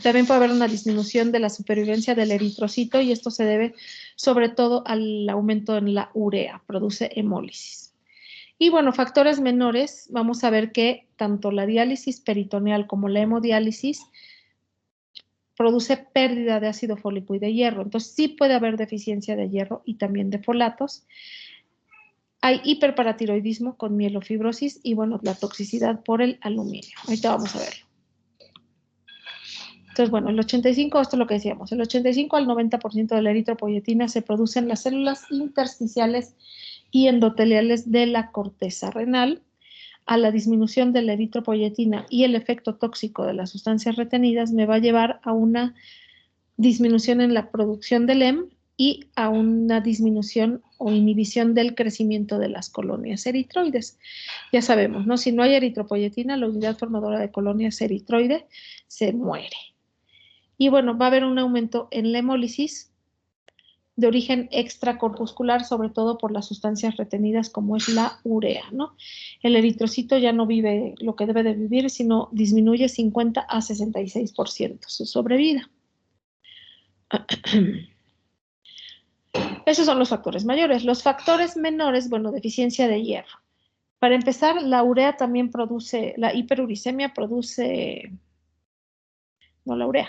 también puede haber una disminución de la supervivencia del eritrocito, y esto se debe sobre todo al aumento en la urea, produce hemólisis. Y bueno, factores menores, vamos a ver que tanto la diálisis peritoneal como la hemodiálisis produce pérdida de ácido fólico y de hierro. Entonces sí puede haber deficiencia de hierro y también de folatos. Hay hiperparatiroidismo con mielofibrosis y bueno, la toxicidad por el aluminio. Ahorita vamos a verlo. Entonces, bueno, el 85, esto es lo que decíamos, el 85 al 90% de la eritropoyetina se produce en las células intersticiales y endoteliales de la corteza renal. A la disminución de la eritropoyetina y el efecto tóxico de las sustancias retenidas me va a llevar a una disminución en la producción del hemo y a una disminución o inhibición del crecimiento de las colonias eritroides. Ya sabemos, ¿no? Si no hay eritropoyetina, la unidad formadora de colonias eritroide se muere. Y bueno, va a haber un aumento en la hemólisis de origen extracorpuscular, sobre todo por las sustancias retenidas como es la urea, ¿no? El eritrocito ya no vive lo que debe de vivir, sino disminuye 50 a 66% su sobrevida. Esos son los factores mayores. Los factores menores, bueno, deficiencia de hierro. Para empezar, la urea también produce, la hiperuricemia produce, no la urea,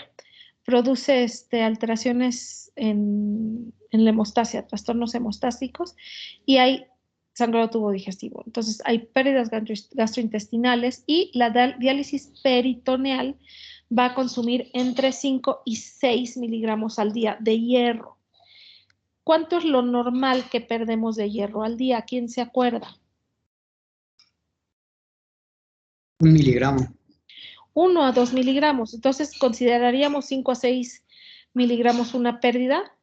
produce alteraciones en la hemostasia, trastornos hemostásicos, y hay sangrado tubo digestivo. Entonces, hay pérdidas gastrointestinales, y la diálisis peritoneal va a consumir entre 5 y 6 miligramos al día de hierro. ¿Cuánto es lo normal que perdemos de hierro al día? ¿Quién se acuerda? 1 miligramo. 1 a 2 miligramos. Entonces, ¿consideraríamos 5 a 6 miligramos una pérdida?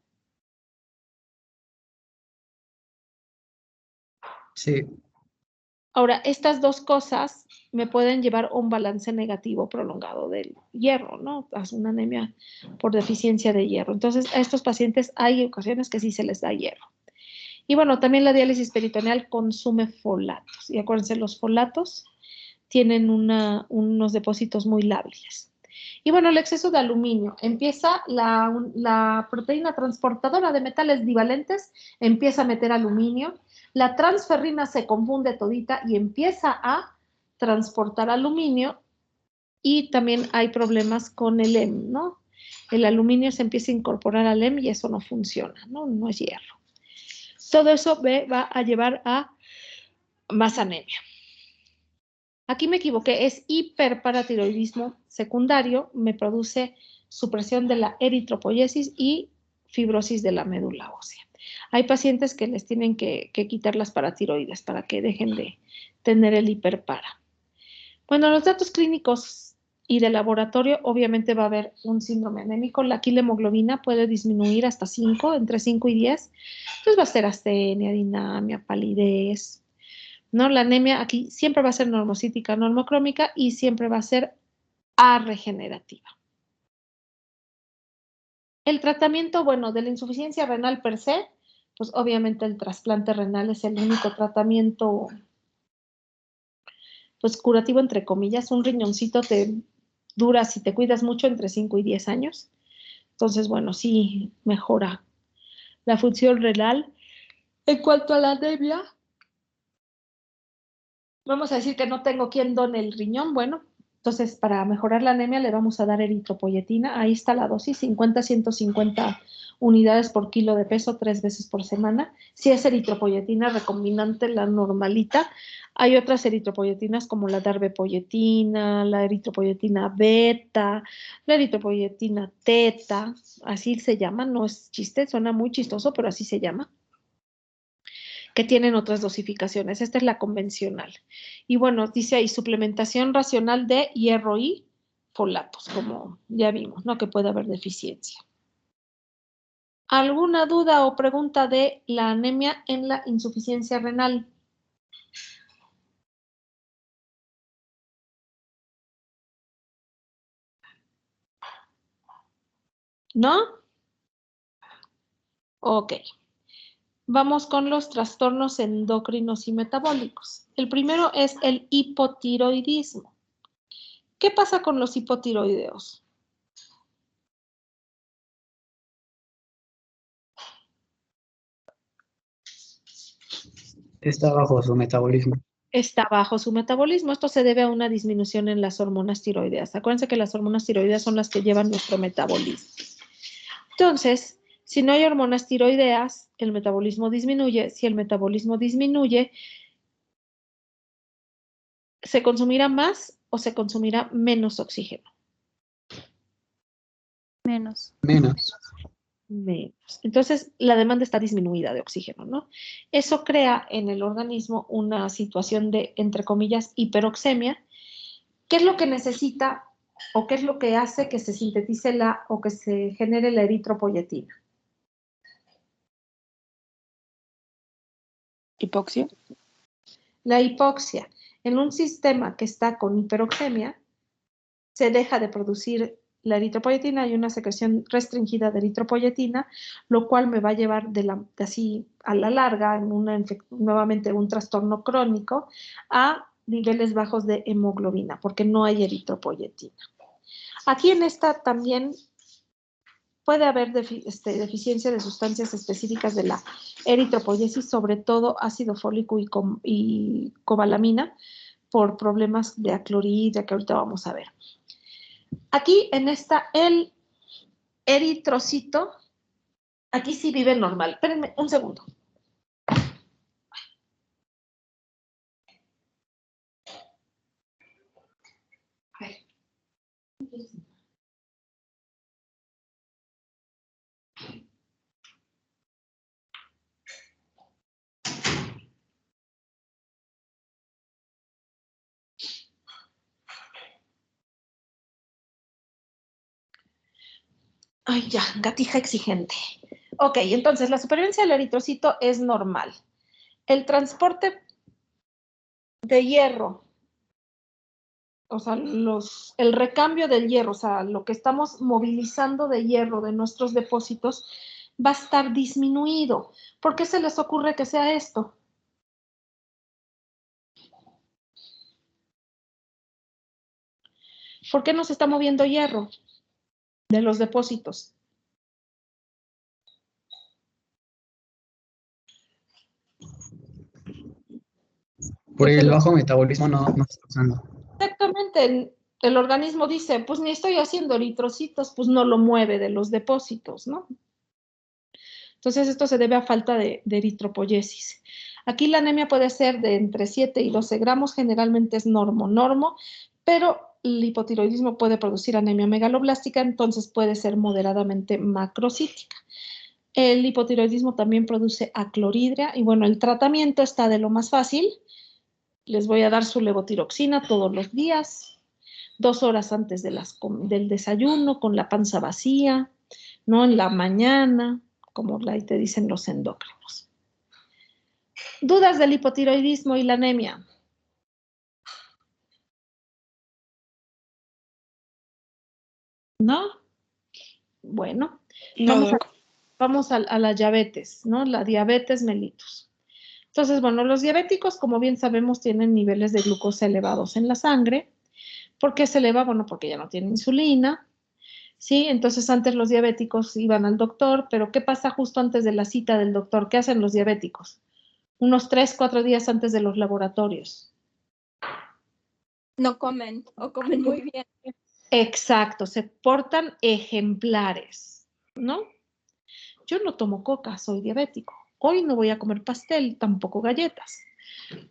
Sí. Ahora, estas dos cosas me pueden llevar a un balance negativo prolongado del hierro, ¿no? Es una anemia por deficiencia de hierro. Entonces, a estos pacientes hay ocasiones que sí se les da hierro. Y bueno, también la diálisis peritoneal consume folatos. Y acuérdense, los folatos tienen unos depósitos muy lábiles. Y bueno, el exceso de aluminio. Empieza la proteína transportadora de metales divalentes, empieza a meter aluminio. La transferrina se confunde todita y empieza a transportar aluminio. Y también hay problemas con el EM, ¿no? El aluminio se empieza a incorporar al EM y eso no funciona, ¿no? No es hierro. Todo eso va a llevar a más anemia. Aquí me equivoqué, es hiperparatiroidismo secundario, me produce supresión de la eritropoyesis y fibrosis de la médula ósea. Hay pacientes que les tienen que quitar las paratiroides para que dejen de tener el hiperpara. Bueno, los datos clínicos y de laboratorio, obviamente va a haber un síndrome anémico. La quilemoglobina puede disminuir hasta 5, entre 5 y 10. Entonces va a ser astenia, dinamia, palidez, ¿no? La anemia aquí siempre va a ser normocítica, normocrómica y siempre va a ser arregenerativa. El tratamiento, bueno, de la insuficiencia renal per se, pues obviamente el trasplante renal es el único tratamiento, pues curativo entre comillas. Un riñoncito te dura, si te cuidas mucho, entre 5 y 10 años. Entonces, bueno, sí mejora la función renal. En cuanto a la anemia, vamos a decir que no tengo quien done el riñón. Bueno, entonces para mejorar la anemia le vamos a dar eritropoyetina. Ahí está la dosis, 50 a 150 unidades por kilo de peso 3 veces por semana. Si es eritropoyetina recombinante, la normalita. Hay otras eritropoyetinas como la darbepoyetina, la eritropoyetina beta, la eritropoyetina teta, así se llama, no es chiste, suena muy chistoso, pero así se llama, que tienen otras dosificaciones. Esta es la convencional. Y bueno, dice ahí suplementación racional de hierro y folatos, como ya vimos, ¿no? Que puede haber deficiencia. ¿Alguna duda o pregunta de la anemia en la insuficiencia renal? ¿No? Ok. Vamos con los trastornos endocrinos y metabólicos. El primero es el hipotiroidismo. ¿Qué pasa con los hipotiroideos? Está bajo su metabolismo. Está bajo su metabolismo. Esto se debe a una disminución en las hormonas tiroideas. Acuérdense que las hormonas tiroideas son las que llevan nuestro metabolismo. Entonces, si no hay hormonas tiroideas, el metabolismo disminuye. Si el metabolismo disminuye, ¿se consumirá más o se consumirá menos oxígeno? Menos. Menos. Menos. Entonces, la demanda está disminuida de oxígeno, ¿no? Eso crea en el organismo una situación de, entre comillas, hiperoxemia. ¿Qué es lo que necesita o qué es lo que hace que se sintetice o que se genere la eritropoyetina? Hipoxia. La hipoxia. En un sistema que está con hiperoxemia, se deja de producir la eritropoyetina, hay una secreción restringida de eritropoyetina, lo cual me va a llevar así a la larga, nuevamente un trastorno crónico, a niveles bajos de hemoglobina, porque no hay eritropoyetina. Aquí en esta también puede haber deficiencia de sustancias específicas de la eritropoyesis, sobre todo ácido fólico y cobalamina, por problemas de aclorhidria que ahorita vamos a ver. Aquí en esta, el eritrocito, aquí sí vive normal. Espérenme un segundo. A ver. Ay, ya, gatija exigente. Ok, entonces la supervivencia del eritrocito es normal. El transporte de hierro, o sea, el recambio del hierro, o sea, lo que estamos movilizando de hierro de nuestros depósitos va a estar disminuido. ¿Por qué se les ocurre que sea esto? ¿Por qué no se está moviendo hierro de los depósitos? Por el bajo metabolismo no está pasando. Exactamente, el organismo dice, pues ni estoy haciendo eritrocitos, pues no lo mueve de los depósitos, ¿no? Entonces esto se debe a falta de eritropoyesis. Aquí la anemia puede ser de entre 7 y 12 gramos, generalmente es normo, pero el hipotiroidismo puede producir anemia megaloblástica, entonces puede ser moderadamente macrocítica. El hipotiroidismo también produce acloridria y bueno, el tratamiento está de lo más fácil. Les voy a dar su levotiroxina todos los días, 2 horas antes del desayuno, con la panza vacía, no en la mañana, como ahí te dicen los endócrinos. ¿Dudas del hipotiroidismo y la anemia? ¿No? Bueno, No, vamos a la diabetes, ¿no? La diabetes mellitus. Entonces, bueno, los diabéticos, como bien sabemos, tienen niveles de glucosa elevados en la sangre. ¿Por qué se eleva? Bueno, porque ya no tienen insulina. ¿Sí? Entonces antes los diabéticos iban al doctor, pero ¿qué pasa justo antes de la cita del doctor? ¿Qué hacen los diabéticos? Unos 3, 4 días antes de los laboratorios. No comen o comen muy bien. Exacto, se portan ejemplares, ¿no? Yo no tomo coca, soy diabético. Hoy no voy a comer pastel, tampoco galletas.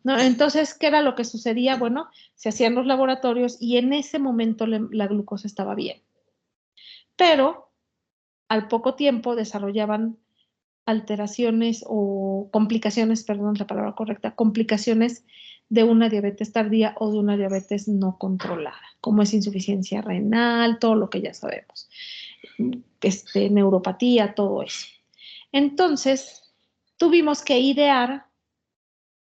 ¿No? Entonces, ¿qué era lo que sucedía? Bueno, se hacían los laboratorios y en ese momento la glucosa estaba bien. Pero al poco tiempo desarrollaban alteraciones o complicaciones, perdón, la palabra correcta, complicaciones de una diabetes tardía o de una diabetes no controlada, como es insuficiencia renal, todo lo que ya sabemos, neuropatía, todo eso. Entonces, tuvimos que idear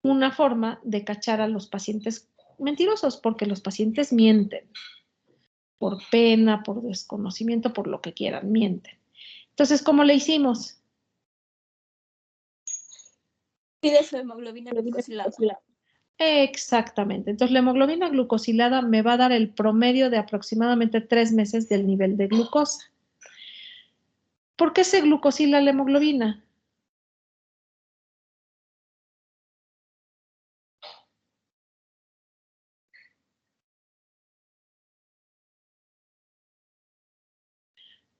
una forma de cachar a los pacientes mentirosos, porque los pacientes mienten, por pena, por desconocimiento, por lo que quieran, mienten. Entonces, ¿cómo le hicimos? Pide su hemoglobina glucosilada. Exactamente. Entonces, la hemoglobina glucosilada me va a dar el promedio de aproximadamente 3 meses del nivel de glucosa. ¿Por qué se glucosila la hemoglobina?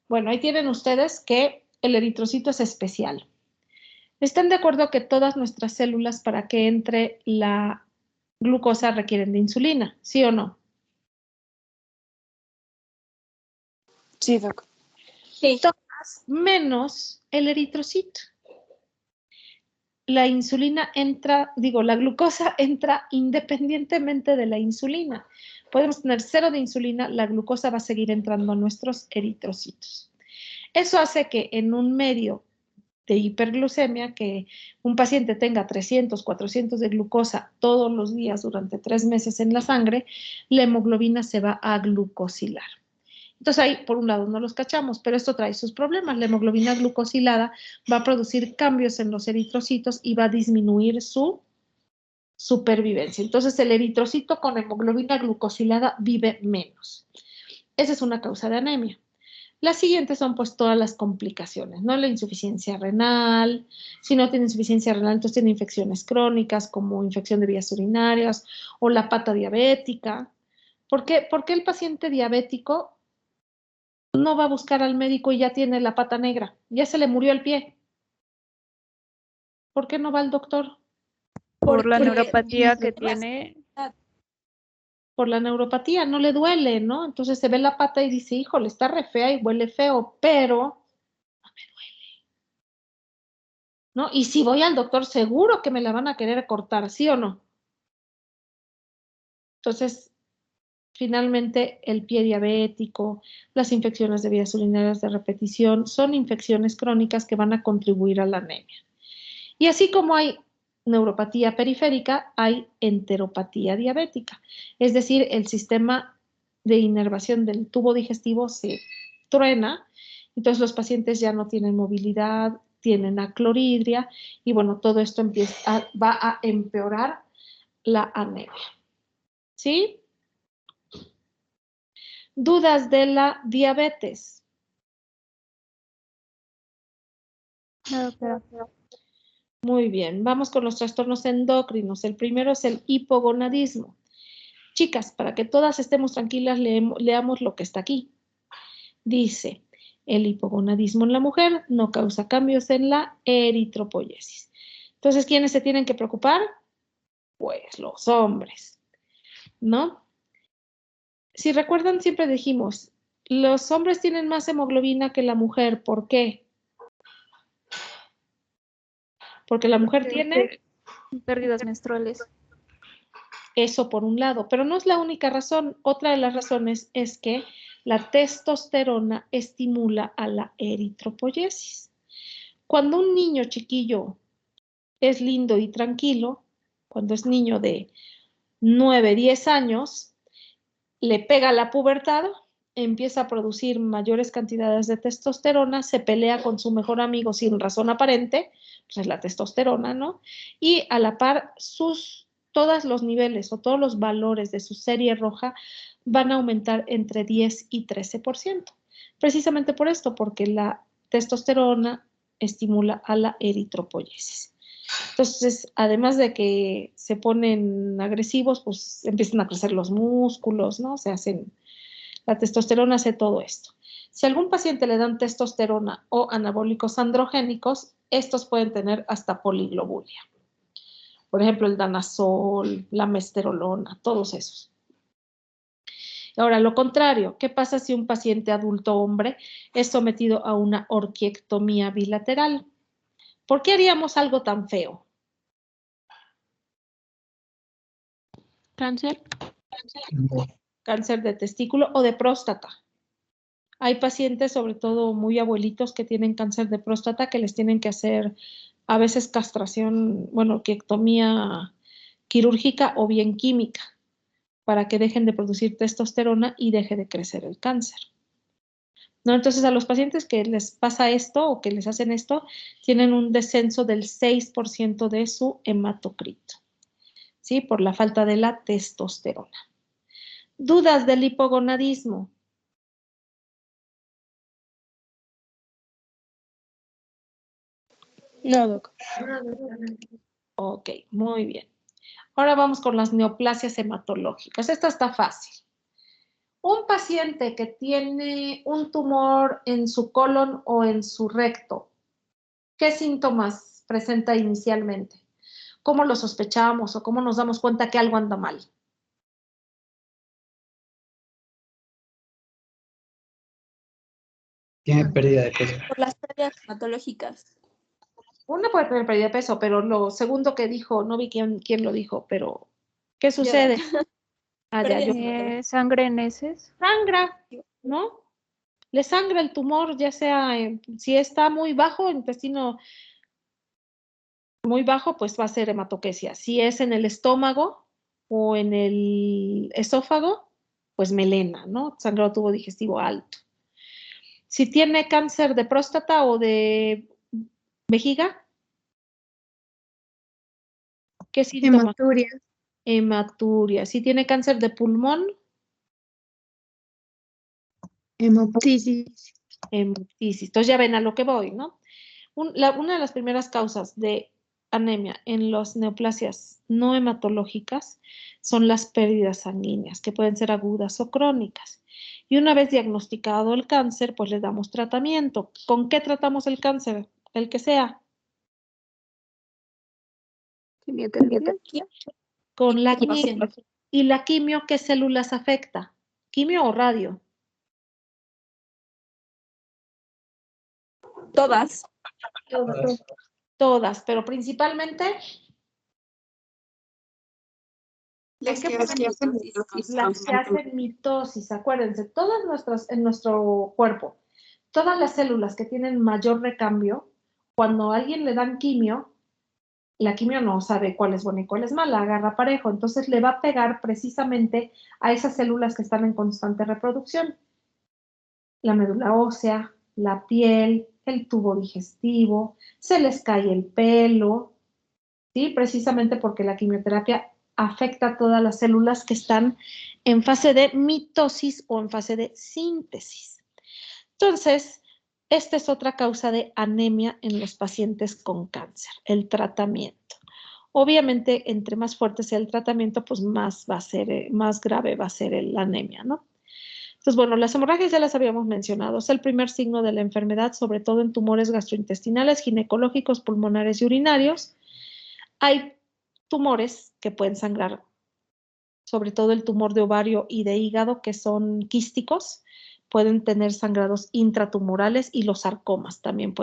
Bueno, ahí tienen ustedes que el eritrocito es especial. ¿Están de acuerdo que todas nuestras células para que entre la glucosa requieren de insulina? ¿Sí o no? sí, doc. Sí. Todas menos el eritrocito. La insulina entra, la glucosa entra independientemente de la insulina. Podemos tener 0 de insulina, la glucosa va a seguir entrando a nuestros eritrocitos. Eso hace que en un medio de hiperglucemia, que un paciente tenga 300, 400 de glucosa todos los días durante 3 meses en la sangre, la hemoglobina se va a glucosilar. Entonces ahí, por un lado, no los cachamos, pero esto trae sus problemas. La hemoglobina glucosilada va a producir cambios en los eritrocitos y va a disminuir su supervivencia. Entonces el eritrocito con hemoglobina glucosilada vive menos. Esa es una causa de anemia. Las siguientes son pues todas las complicaciones, ¿no? La insuficiencia renal, si no tiene insuficiencia renal, entonces tiene infecciones crónicas como infección de vías urinarias o la pata diabética. ¿Por qué el paciente diabético no va a buscar al médico y ya tiene la pata negra? Ya se le murió el pie. ¿Por qué no va al doctor? Por la Porque- neuropatía que tiene. Por la neuropatía, no le duele, ¿no? Entonces se ve la pata y dice, híjole, está re fea y huele feo, pero no me duele, ¿no? Y si voy al doctor, seguro que me la van a querer cortar, ¿sí o no? Entonces, finalmente, el pie diabético, las infecciones de vías urinarias de repetición, son infecciones crónicas que van a contribuir a la anemia. Y así como hay neuropatía periférica, hay enteropatía diabética. Es decir, el sistema de inervación del tubo digestivo se truena, entonces los pacientes ya no tienen movilidad, tienen acloridria y bueno, todo esto va a empeorar la anemia. ¿Sí? ¿Dudas de la diabetes? No, doctora. Muy bien, vamos con los trastornos endocrinos. El primero es el hipogonadismo. Chicas, para que todas estemos tranquilas, leamos lo que está aquí. Dice, el hipogonadismo en la mujer no causa cambios en la eritropoyesis. Entonces, ¿quiénes se tienen que preocupar? Pues los hombres, ¿no? Si recuerdan, siempre dijimos, los hombres tienen más hemoglobina que la mujer. ¿Por qué? Porque la mujer tiene Pérdidas menstruales. eso por un lado, pero no es la única razón. Otra de las razones es que la testosterona estimula a la eritropoyesis. Cuando un niño chiquillo es lindo y tranquilo, cuando es niño de 9, 10 años, le pega la pubertad, empieza a producir mayores cantidades de testosterona, se pelea con su mejor amigo sin razón aparente, pues es la testosterona, ¿no? Y a la par, todos los niveles o todos los valores de su serie roja van a aumentar entre 10 y 13%. Precisamente por esto, porque la testosterona estimula a la eritropoyesis. Entonces, además de que se ponen agresivos, pues empiezan a crecer los músculos, ¿no? La testosterona hace todo esto. Si a algún paciente le dan testosterona o anabólicos androgénicos, estos pueden tener hasta poliglobulia. Por ejemplo, el danazol, la mesterolona, todos esos. Ahora, lo contrario, ¿qué pasa si un paciente adulto hombre es sometido a una orquiectomía bilateral? ¿Por qué haríamos algo tan feo? Cáncer. Cáncer de testículo o de próstata. Hay pacientes, sobre todo muy abuelitos, que tienen cáncer de próstata que les tienen que hacer a veces castración, bueno, quiectomía quirúrgica o bien química para que dejen de producir testosterona y deje de crecer el cáncer. ¿No? Entonces, a los pacientes que les pasa esto o que les hacen esto, tienen un descenso del 6% de su hematocrito, ¿sí? Por la falta de la testosterona. ¿Dudas del hipogonadismo? No, doc. Ok, muy bien. Ahora vamos con las neoplasias hematológicas. Esta está fácil. Un paciente que tiene un tumor en su colon o en su recto, ¿qué síntomas presenta inicialmente? ¿Cómo lo sospechamos o cómo nos damos cuenta que algo anda mal? Tiene pérdida de peso. Por las pérdidas hematológicas. Una puede tener pérdida de peso, pero lo segundo que dijo, no vi quién lo dijo, pero ¿qué sucede? Sangre en heces. Sangra, ¿no? Le sangra el tumor, ya sea, si está muy bajo, intestino muy bajo, pues va a ser hematoquesia. Si es en el estómago o en el esófago, pues melena, ¿no? Sangrado tubo digestivo alto. Si tiene cáncer de próstata o de vejiga, ¿qué síntoma? Hematuria. Hematuria. Si tiene cáncer de pulmón, Hemoptisis. hemoptisis. Entonces ya ven a lo que voy, ¿no? Una de las primeras causas de anemia en las neoplasias no hematológicas son las pérdidas sanguíneas, que pueden ser agudas o crónicas. Y una vez diagnosticado el cáncer, pues le damos tratamiento. ¿Con qué tratamos el cáncer? El que sea. Quimioterapia. Con la quimio. ¿Y la quimio qué células afecta? ¿Quimio o radio? Todas. Todas, pero principalmente Las que hacen mitosis, acuérdense, todas en nuestro cuerpo, todas las células que tienen mayor recambio, cuando a alguien le dan quimio, La quimio no sabe cuál es buena y cuál es mala, agarra parejo, entonces le va a pegar precisamente a esas células que están en constante reproducción. La médula ósea, la piel, el tubo digestivo, se les cae el pelo, ¿sí? Precisamente porque la quimioterapia afecta a todas las células que están en fase de mitosis o en fase de síntesis. Entonces, esta es otra causa de anemia en los pacientes con cáncer, el tratamiento. Obviamente, entre más fuerte sea el tratamiento, pues más grave va a ser la anemia, ¿no? Entonces, bueno, las hemorragias ya las habíamos mencionado. Es el primer signo de la enfermedad, sobre todo en tumores gastrointestinales, ginecológicos, pulmonares y urinarios. Hay tumores que pueden sangrar, sobre todo el tumor de ovario y de hígado, que son quísticos, pueden tener sangrados intratumorales, y los sarcomas también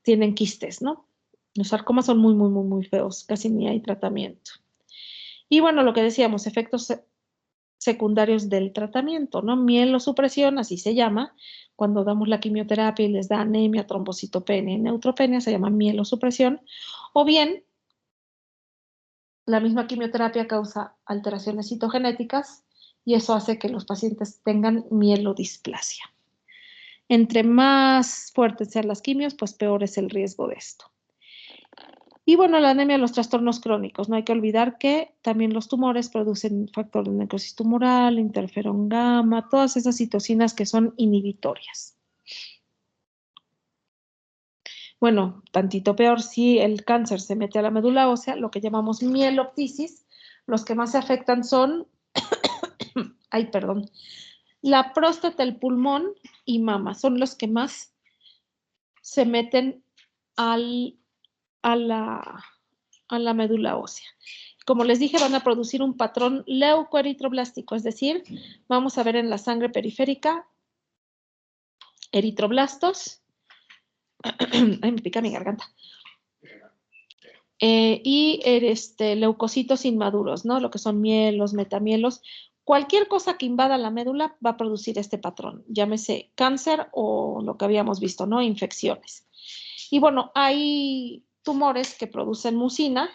tienen quistes, ¿no? Los sarcomas son muy, muy, muy, muy feos, casi ni hay tratamiento. Y bueno, lo que decíamos, efectos secundarios del tratamiento, ¿no? Mielosupresión, así se llama. Cuando damos la quimioterapia y les da anemia, trombocitopenia y neutropenia, se llama mielosupresión. O bien, la misma quimioterapia causa alteraciones citogenéticas y eso hace que los pacientes tengan mielodisplasia. Entre más fuertes sean las quimios, pues peor es el riesgo de esto. Y bueno, la anemia, los trastornos crónicos. No hay que olvidar que también los tumores producen factor de necrosis tumoral, interferón gamma, todas esas citocinas que son inhibitorias. Bueno, tantito peor si el cáncer se mete a la médula ósea, lo que llamamos mieloptisis. Los que más se afectan son, ay, perdón, la próstata, el pulmón y mama. Son los que más se meten a la médula ósea. Como les dije, van a producir un patrón leucoeritroblástico, es decir, vamos a ver en la sangre periférica eritroblastos. Ay, me pica mi garganta. Y leucocitos inmaduros, ¿no? Lo que son mielos, metamielos. Cualquier cosa que invada la médula va a producir este patrón, llámese cáncer o lo que habíamos visto, ¿no? Infecciones. Y bueno, hay tumores que producen mucina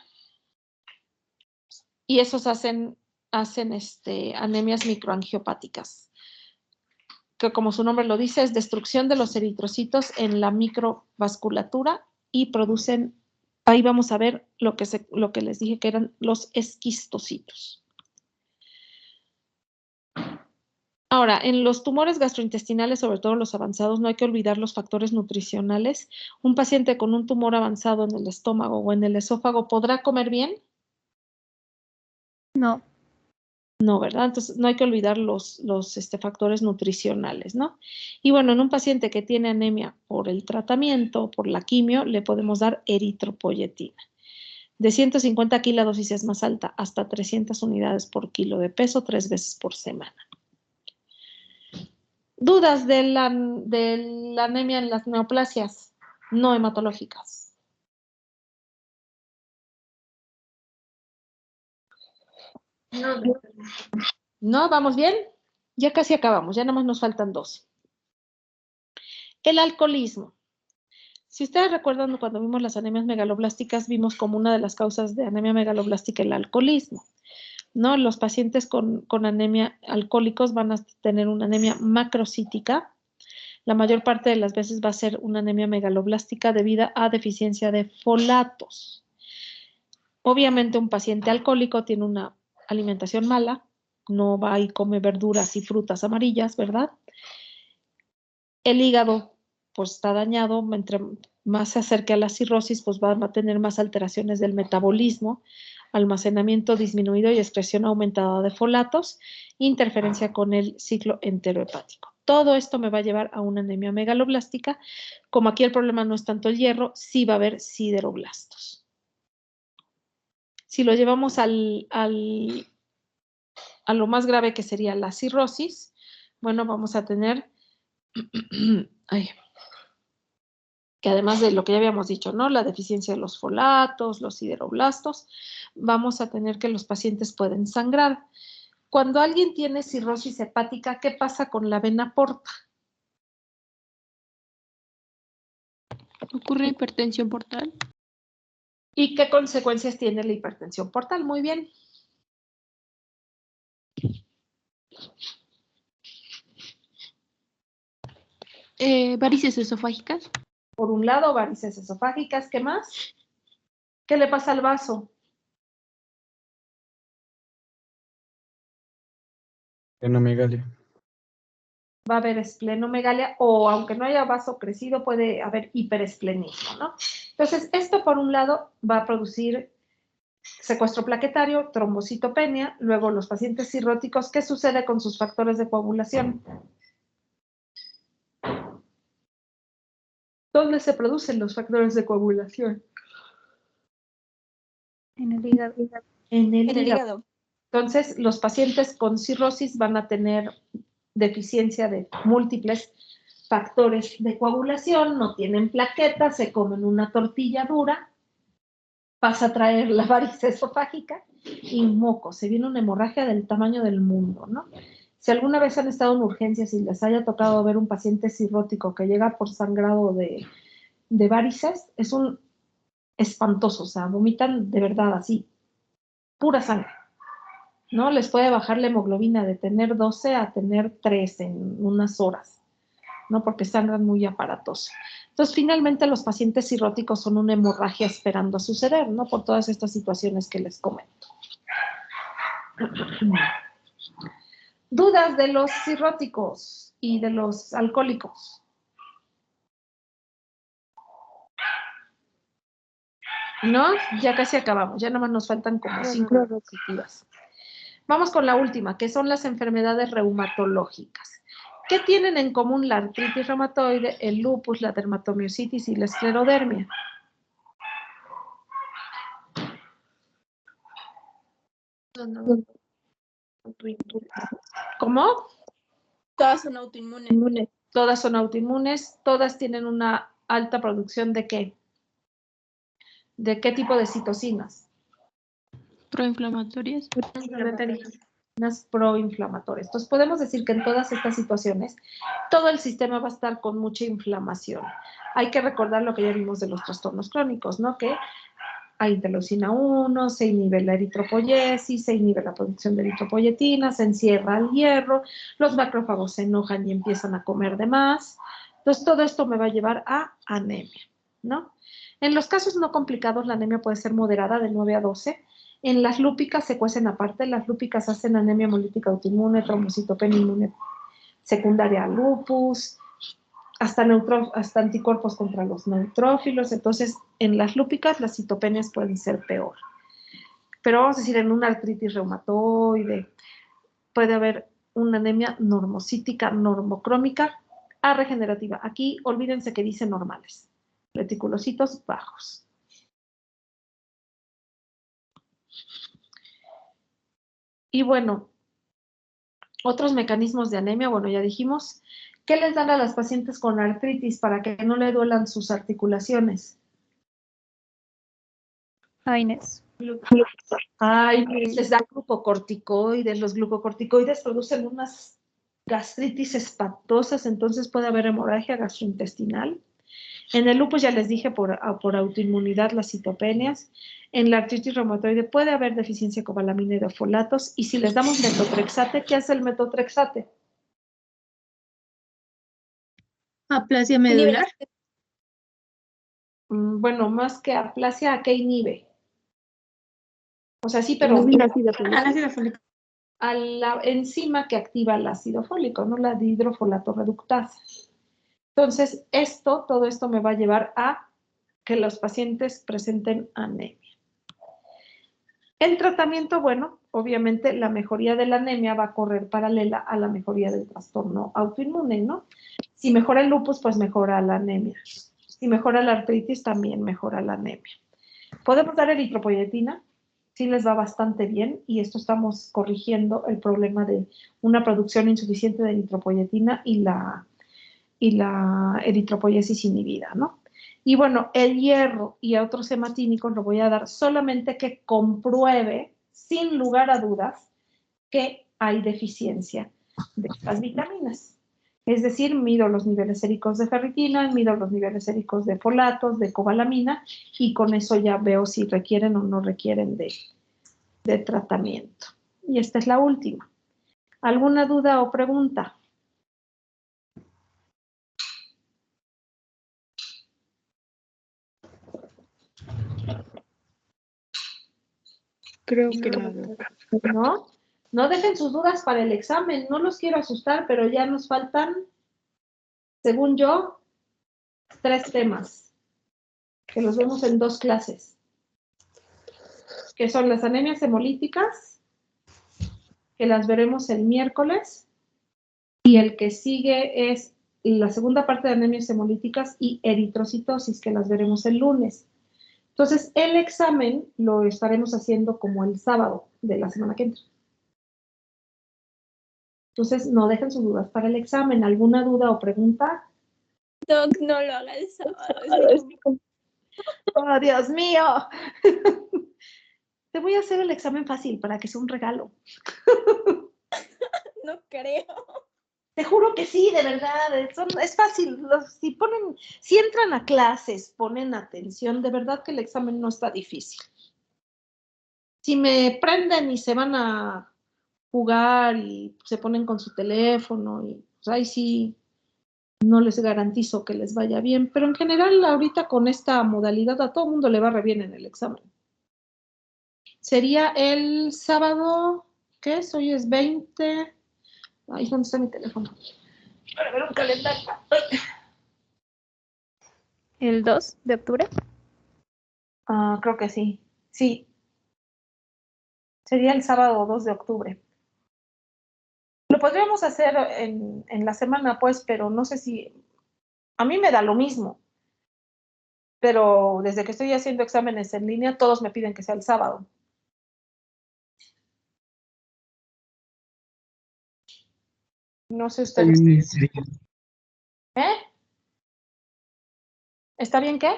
y esos hacen anemias microangiopáticas, que como su nombre lo dice, es destrucción de los eritrocitos en la microvasculatura y producen, ahí vamos a ver lo que les dije que eran los esquistocitos. Ahora, en los tumores gastrointestinales, sobre todo los avanzados, no hay que olvidar los factores nutricionales. Un paciente con un tumor avanzado en el estómago o en el esófago, ¿podrá comer bien? No. No, ¿verdad? Entonces no hay que olvidar los factores nutricionales, ¿no? Y bueno, en un paciente que tiene anemia por el tratamiento, por la quimio, le podemos dar eritropoyetina. De 150 aquí la dosis es más alta, hasta 300 unidades por kilo de peso, 3 veces por semana. ¿Dudas de la anemia en las neoplasias no hematológicas? No, ¿No? ¿Vamos bien? Ya casi acabamos, ya nada más nos faltan 2. El alcoholismo. Si ustedes recuerdan, cuando vimos las anemias megaloblásticas, vimos como una de las causas de anemia megaloblástica el alcoholismo, ¿no? Los pacientes con anemia alcohólicos van a tener una anemia macrocítica. La mayor parte de las veces va a ser una anemia megaloblástica debido a deficiencia de folatos. Obviamente un paciente alcohólico tiene una alimentación mala, no va y come verduras y frutas amarillas, ¿verdad? El hígado pues está dañado, entre más se acerque a la cirrosis, pues va a tener más alteraciones del metabolismo, almacenamiento disminuido y excreción aumentada de folatos, interferencia con el ciclo enterohepático. Todo esto me va a llevar a una anemia megaloblástica. Como aquí el problema no es tanto el hierro, sí va a haber sideroblastos. Si lo llevamos a lo más grave, que sería la cirrosis, bueno, vamos a tener que además de lo que ya habíamos dicho, ¿no? La deficiencia de los folatos, los sideroblastos, vamos a tener que los pacientes pueden sangrar. Cuando alguien tiene cirrosis hepática, ¿qué pasa con la vena porta? ¿Ocurre hipertensión portal? ¿Y qué consecuencias tiene la hipertensión portal? Muy bien. Varices esofágicas. Por un lado, varices esofágicas. ¿Qué más? ¿Qué le pasa al vaso? Esplenomegalia. Va a haber esplenomegalia o aunque no haya vaso crecido puede haber hiperesplenismo, ¿no? Entonces, esto por un lado va a producir secuestro plaquetario, trombocitopenia, luego los pacientes cirróticos, ¿qué sucede con sus factores de coagulación? ¿Dónde se producen los factores de coagulación? En el hígado. En el En el hígado. hígado. Entonces, los pacientes con cirrosis van a tener deficiencia de múltiples factores de coagulación, no tienen plaquetas, se comen una tortilla dura, pasa a traer la varices esofágica y moco, se viene una hemorragia del tamaño del mundo, ¿no? Si alguna vez han estado en urgencias y les haya tocado ver un paciente cirrótico que llega por sangrado de varices, es un espantoso, o sea, vomitan de verdad así, pura sangre, ¿no? Les puede bajar la hemoglobina de tener 12 a tener 3 en unas horas, ¿no? Porque sangran muy aparatoso. Entonces, finalmente, los pacientes cirróticos son una hemorragia esperando a suceder, ¿no? Por todas estas situaciones que les comento. ¿Dudas de los cirróticos y de los alcohólicos? ¿No? Ya casi acabamos, ya nada más nos faltan como 5 diapositivas. Vamos con la última, que son las enfermedades reumatológicas. ¿Qué tienen en común la artritis reumatoide, el lupus, la dermatomiositis y la esclerodermia? ¿Cómo? Todas son autoinmunes. Todas son autoinmunes, todas tienen una alta producción ¿de qué? ¿De qué tipo de citocinas? Proinflamatorias. Unas proinflamatorias. Entonces podemos decir que en todas estas situaciones todo el sistema va a estar con mucha inflamación. Hay que recordar lo que ya vimos de los trastornos crónicos, ¿no? Que hay interleucina 1, se inhibe la eritropoyesis, se inhibe la producción de eritropoyetina, se encierra el hierro, los macrófagos se enojan y empiezan a comer de más. Entonces todo esto me va a llevar a anemia, ¿no? En los casos no complicados la anemia puede ser moderada de 9 a 12. En las lúpicas se cuecen aparte, las lúpicas hacen anemia hemolítica autoinmune, trombocitopenia inmune secundaria a lupus, hasta anticuerpos contra los neutrófilos. Entonces, en las lúpicas las citopenias pueden ser peor. Pero vamos a decir, en una artritis reumatoide puede haber una anemia normocítica, normocrómica, a regenerativa. Aquí olvídense que dice normales, reticulocitos bajos. Y bueno, otros mecanismos de anemia, bueno, ya dijimos, ¿qué les dan a las pacientes con artritis para que no le duelan sus articulaciones? AINES. Ay, les da glucocorticoides, los glucocorticoides producen unas gastritis espantosas, entonces puede haber hemorragia gastrointestinal. En el lupus ya les dije por autoinmunidad las citopenias. En la artritis reumatoide puede haber deficiencia de cobalamina y de folatos. Y si les damos metotrexate, ¿qué hace el metotrexate? Aplasia medular. Bueno, más que aplasia, ¿a qué inhibe? O sea, sí, pero a la enzima que activa el ácido fólico, ¿no? La dihidrofolato reductasa. Entonces, todo esto me va a llevar a que los pacientes presenten anemia. El tratamiento, bueno, obviamente la mejoría de la anemia va a correr paralela a la mejoría del trastorno autoinmune, ¿no? Si mejora el lupus, pues mejora la anemia. Si mejora la artritis, también mejora la anemia. ¿Podemos dar eritropoyetina? Sí les va bastante bien y esto estamos corrigiendo el problema de una producción insuficiente de eritropoyetina y la eritropoyesis inhibida, ¿no? Y bueno, el hierro y a otros hematínicos lo voy a dar solamente que compruebe, sin lugar a dudas, que hay deficiencia de estas vitaminas. Es decir, mido los niveles séricos de ferritina, mido los niveles séricos de folatos, de cobalamina, y con eso ya veo si requieren o no requieren de tratamiento. Y esta es la última. ¿Alguna duda o pregunta? Creo que no. ¿No? No dejen sus dudas para el examen. No los quiero asustar, pero ya nos faltan, según yo, 3 temas, que los vemos en 2 clases, que son las anemias hemolíticas, que las veremos el miércoles, y el que sigue es la segunda parte de anemias hemolíticas y eritrocitosis, que las veremos el lunes. Entonces, el examen lo estaremos haciendo como el sábado de la semana que entra. Entonces, no dejen sus dudas para el examen. ¿Alguna duda o pregunta? Doc, no lo haga el sábado. ¡Oh, Dios mío! Te voy a hacer el examen fácil para que sea un regalo. No creo. Te juro que sí, de verdad. Es fácil. Si entran a clases, ponen atención, de verdad que el examen no está difícil. Si me prenden y se van a jugar y se ponen con su teléfono, y pues ahí sí, no les garantizo que les vaya bien, pero en general ahorita con esta modalidad a todo el mundo le va re bien en el examen. Sería el sábado, ¿qué es? Hoy es 20. Ay, ¿dónde está mi teléfono? Para ver un calendario. ¿El 2 de octubre? Creo que sí. Sí. Sería el sábado 2 de octubre. Lo podríamos hacer en la semana, pues, pero no sé si... A mí me da lo mismo. Pero desde que estoy haciendo exámenes en línea, todos me piden que sea el sábado. No sé ustedes. ¿Eh? ¿Está bien qué?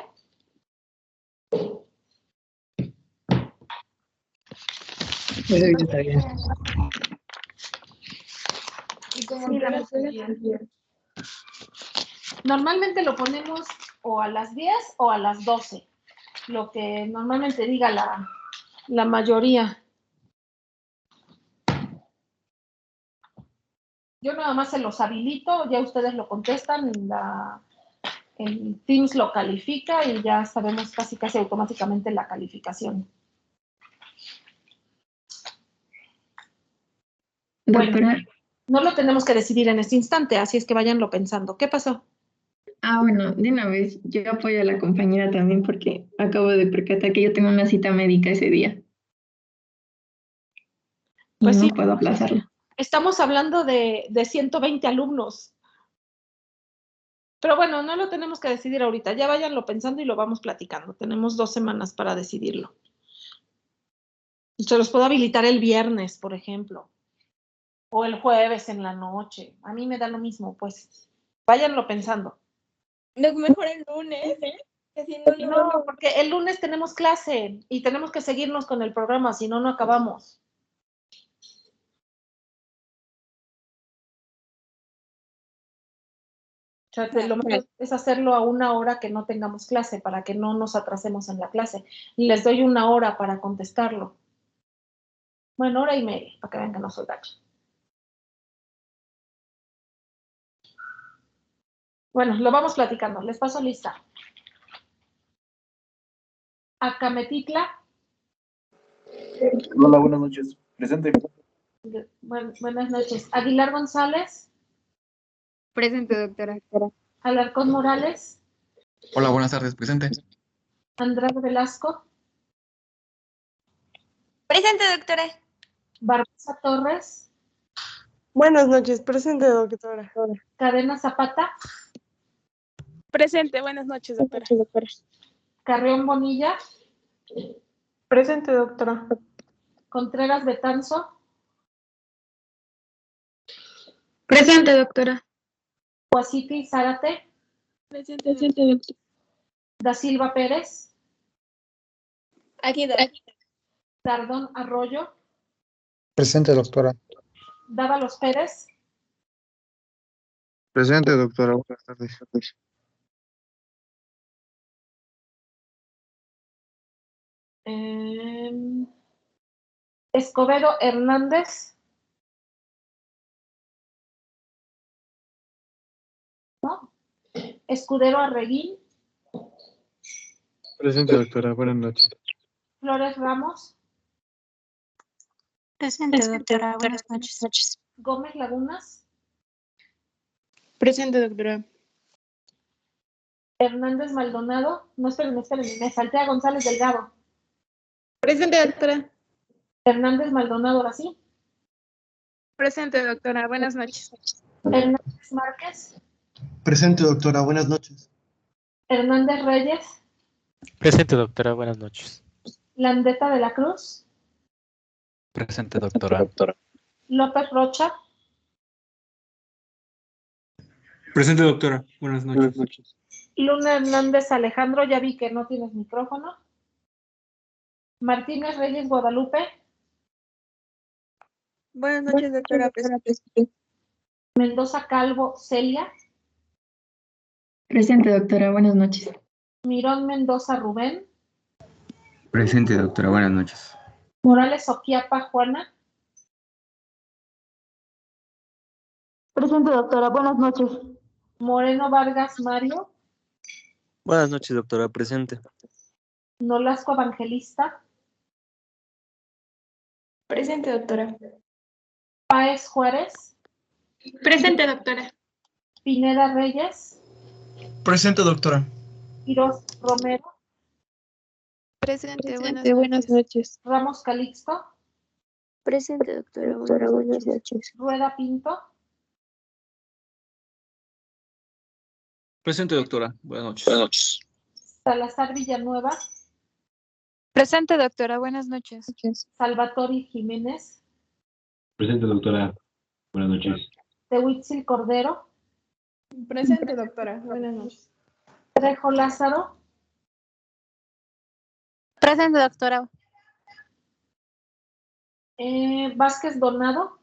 Está bien. Normalmente lo ponemos o a las 10 o a las 12. Lo que normalmente diga la mayoría. Yo nada más se los habilito, ya ustedes lo contestan, el Teams lo califica y ya sabemos casi automáticamente la calificación. Doctora. Bueno, no lo tenemos que decidir en este instante, así es que váyanlo pensando. ¿Qué pasó? Bueno, de una vez, yo apoyo a la compañera también porque acabo de percatar que yo tengo una cita médica ese día. Y Pues no sí, puedo aplazarla. estamos hablando de 120 alumnos. Pero bueno, no lo tenemos que decidir ahorita. Ya váyanlo pensando y lo vamos platicando. Tenemos 2 semanas para decidirlo. Y se los puedo habilitar el viernes, por ejemplo. O el jueves en la noche. A mí me da lo mismo, pues. Váyanlo pensando. No, mejor el lunes. No, porque el lunes tenemos clase y tenemos que seguirnos con el programa, si no, no acabamos. O sea, lo mejor es hacerlo a una hora que no tengamos clase para que no nos atrasemos en la clase. Y les doy 1 hora para contestarlo. Bueno, 1 hora y media, para que vean que no soy gacha. Bueno, lo vamos platicando. Les paso lista. Acametitla. Hola, buenas noches. Presente. Buenas noches. Aguilar González. Presente, doctora. Alarcón Morales. Hola, buenas tardes. Presente. Andrade Velasco. Presente, doctora. Barbosa Torres. Buenas noches. Presente, doctora. Cadena Zapata. Presente. Buenas noches, doctora. Carrión Bonilla. Presente, doctora. Contreras Betanzo. Presente, doctora. Guasiti Zárate. Presente, doctora. Da Silva Pérez. Aquí, doctora. Tardón Arroyo. Presente, doctora. Dávalos Pérez. Presente, doctora. Buenas tardes. Escobedo Hernández. ¿No? Escudero Arreguín. Presente, doctora. Buenas noches. Flores Ramos. Presente, doctora. Buenas noches. Gómez Lagunas. Presente, doctora. Hernández Maldonado. No, espérenme, me salté a González Delgado. Presente, doctora. Hernández Maldonado, ahora sí. Presente, doctora. Buenas noches. Hernández Márquez. Presente, doctora. Buenas noches. Hernández Reyes. Presente, doctora. Buenas noches. Landeta de la Cruz. Presente, doctora. López Rocha. Presente, doctora. Buenas noches. Luna Hernández Alejandro, ya vi que no tienes micrófono. Martínez Reyes Guadalupe. Buenas noches, doctora. Mendoza Calvo Celia. Presente, doctora. Buenas noches. Mirón Mendoza Rubén. Presente, doctora. Buenas noches. Morales Oquiapa Juana. Presente, doctora. Buenas noches. Moreno Vargas Mario. Buenas noches, doctora. Presente. Nolasco Evangelista. Presente, doctora. Páez Juárez. Presente, doctora. Pineda Reyes. Presente, doctora. Quiroz Romero. Presente, Buenas noches. Ramos Calixto. Presente, doctora. Buenas noches. Rueda Pinto. Presente, doctora. Buenas noches. Salazar Villanueva. Presente, doctora. Buenas noches. Salvatori Jiménez. Presente, doctora. Buenas noches. Tehuitzil Cordero. Presente, doctora. Buenas noches. Trejo Lázaro. Presente, doctora. Vázquez Donado.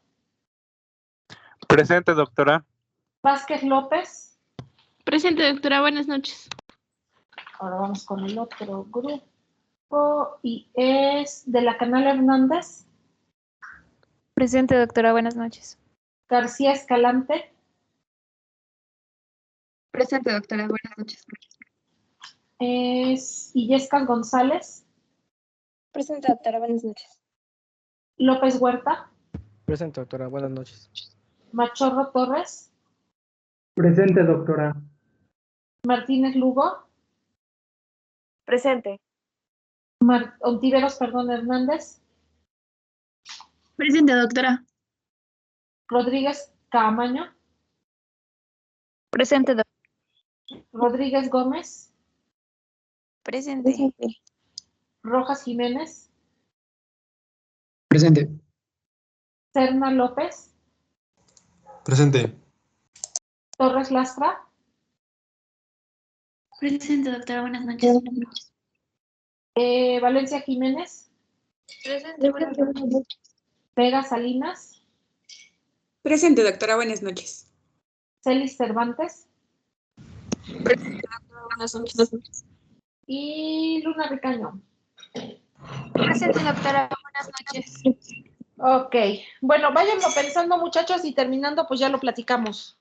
Presente, doctora. Vázquez López. Presente, doctora. Buenas noches. Ahora vamos con el otro grupo y es de la Canal Hernández. Presente, doctora. Buenas noches. García Escalante. Presente, doctora. Buenas noches. Es Illescas González. Presente, doctora. Buenas noches. López Huerta. Presente, doctora. Buenas noches. Machorro Torres. Presente, doctora. Martínez Lugo. Presente. Ontiveros, Hernández. Presente, doctora. Rodríguez Caamaño. Presente, doctora. Rodríguez Gómez. Presente. Rojas Jiménez. Presente. Serna López. Presente. Torres Lastra. Presente, doctora. Buenas noches. Valencia Jiménez. Presente, buenas noches. Vega Salinas. Presente, doctora. Buenas noches. Celis Cervantes. Presente, doctora. Buenas noches. Y Luna Ricaño. Presente, doctora. Buenas noches. Ok. Bueno, váyanlo pensando, muchachos, y terminando, pues ya lo platicamos.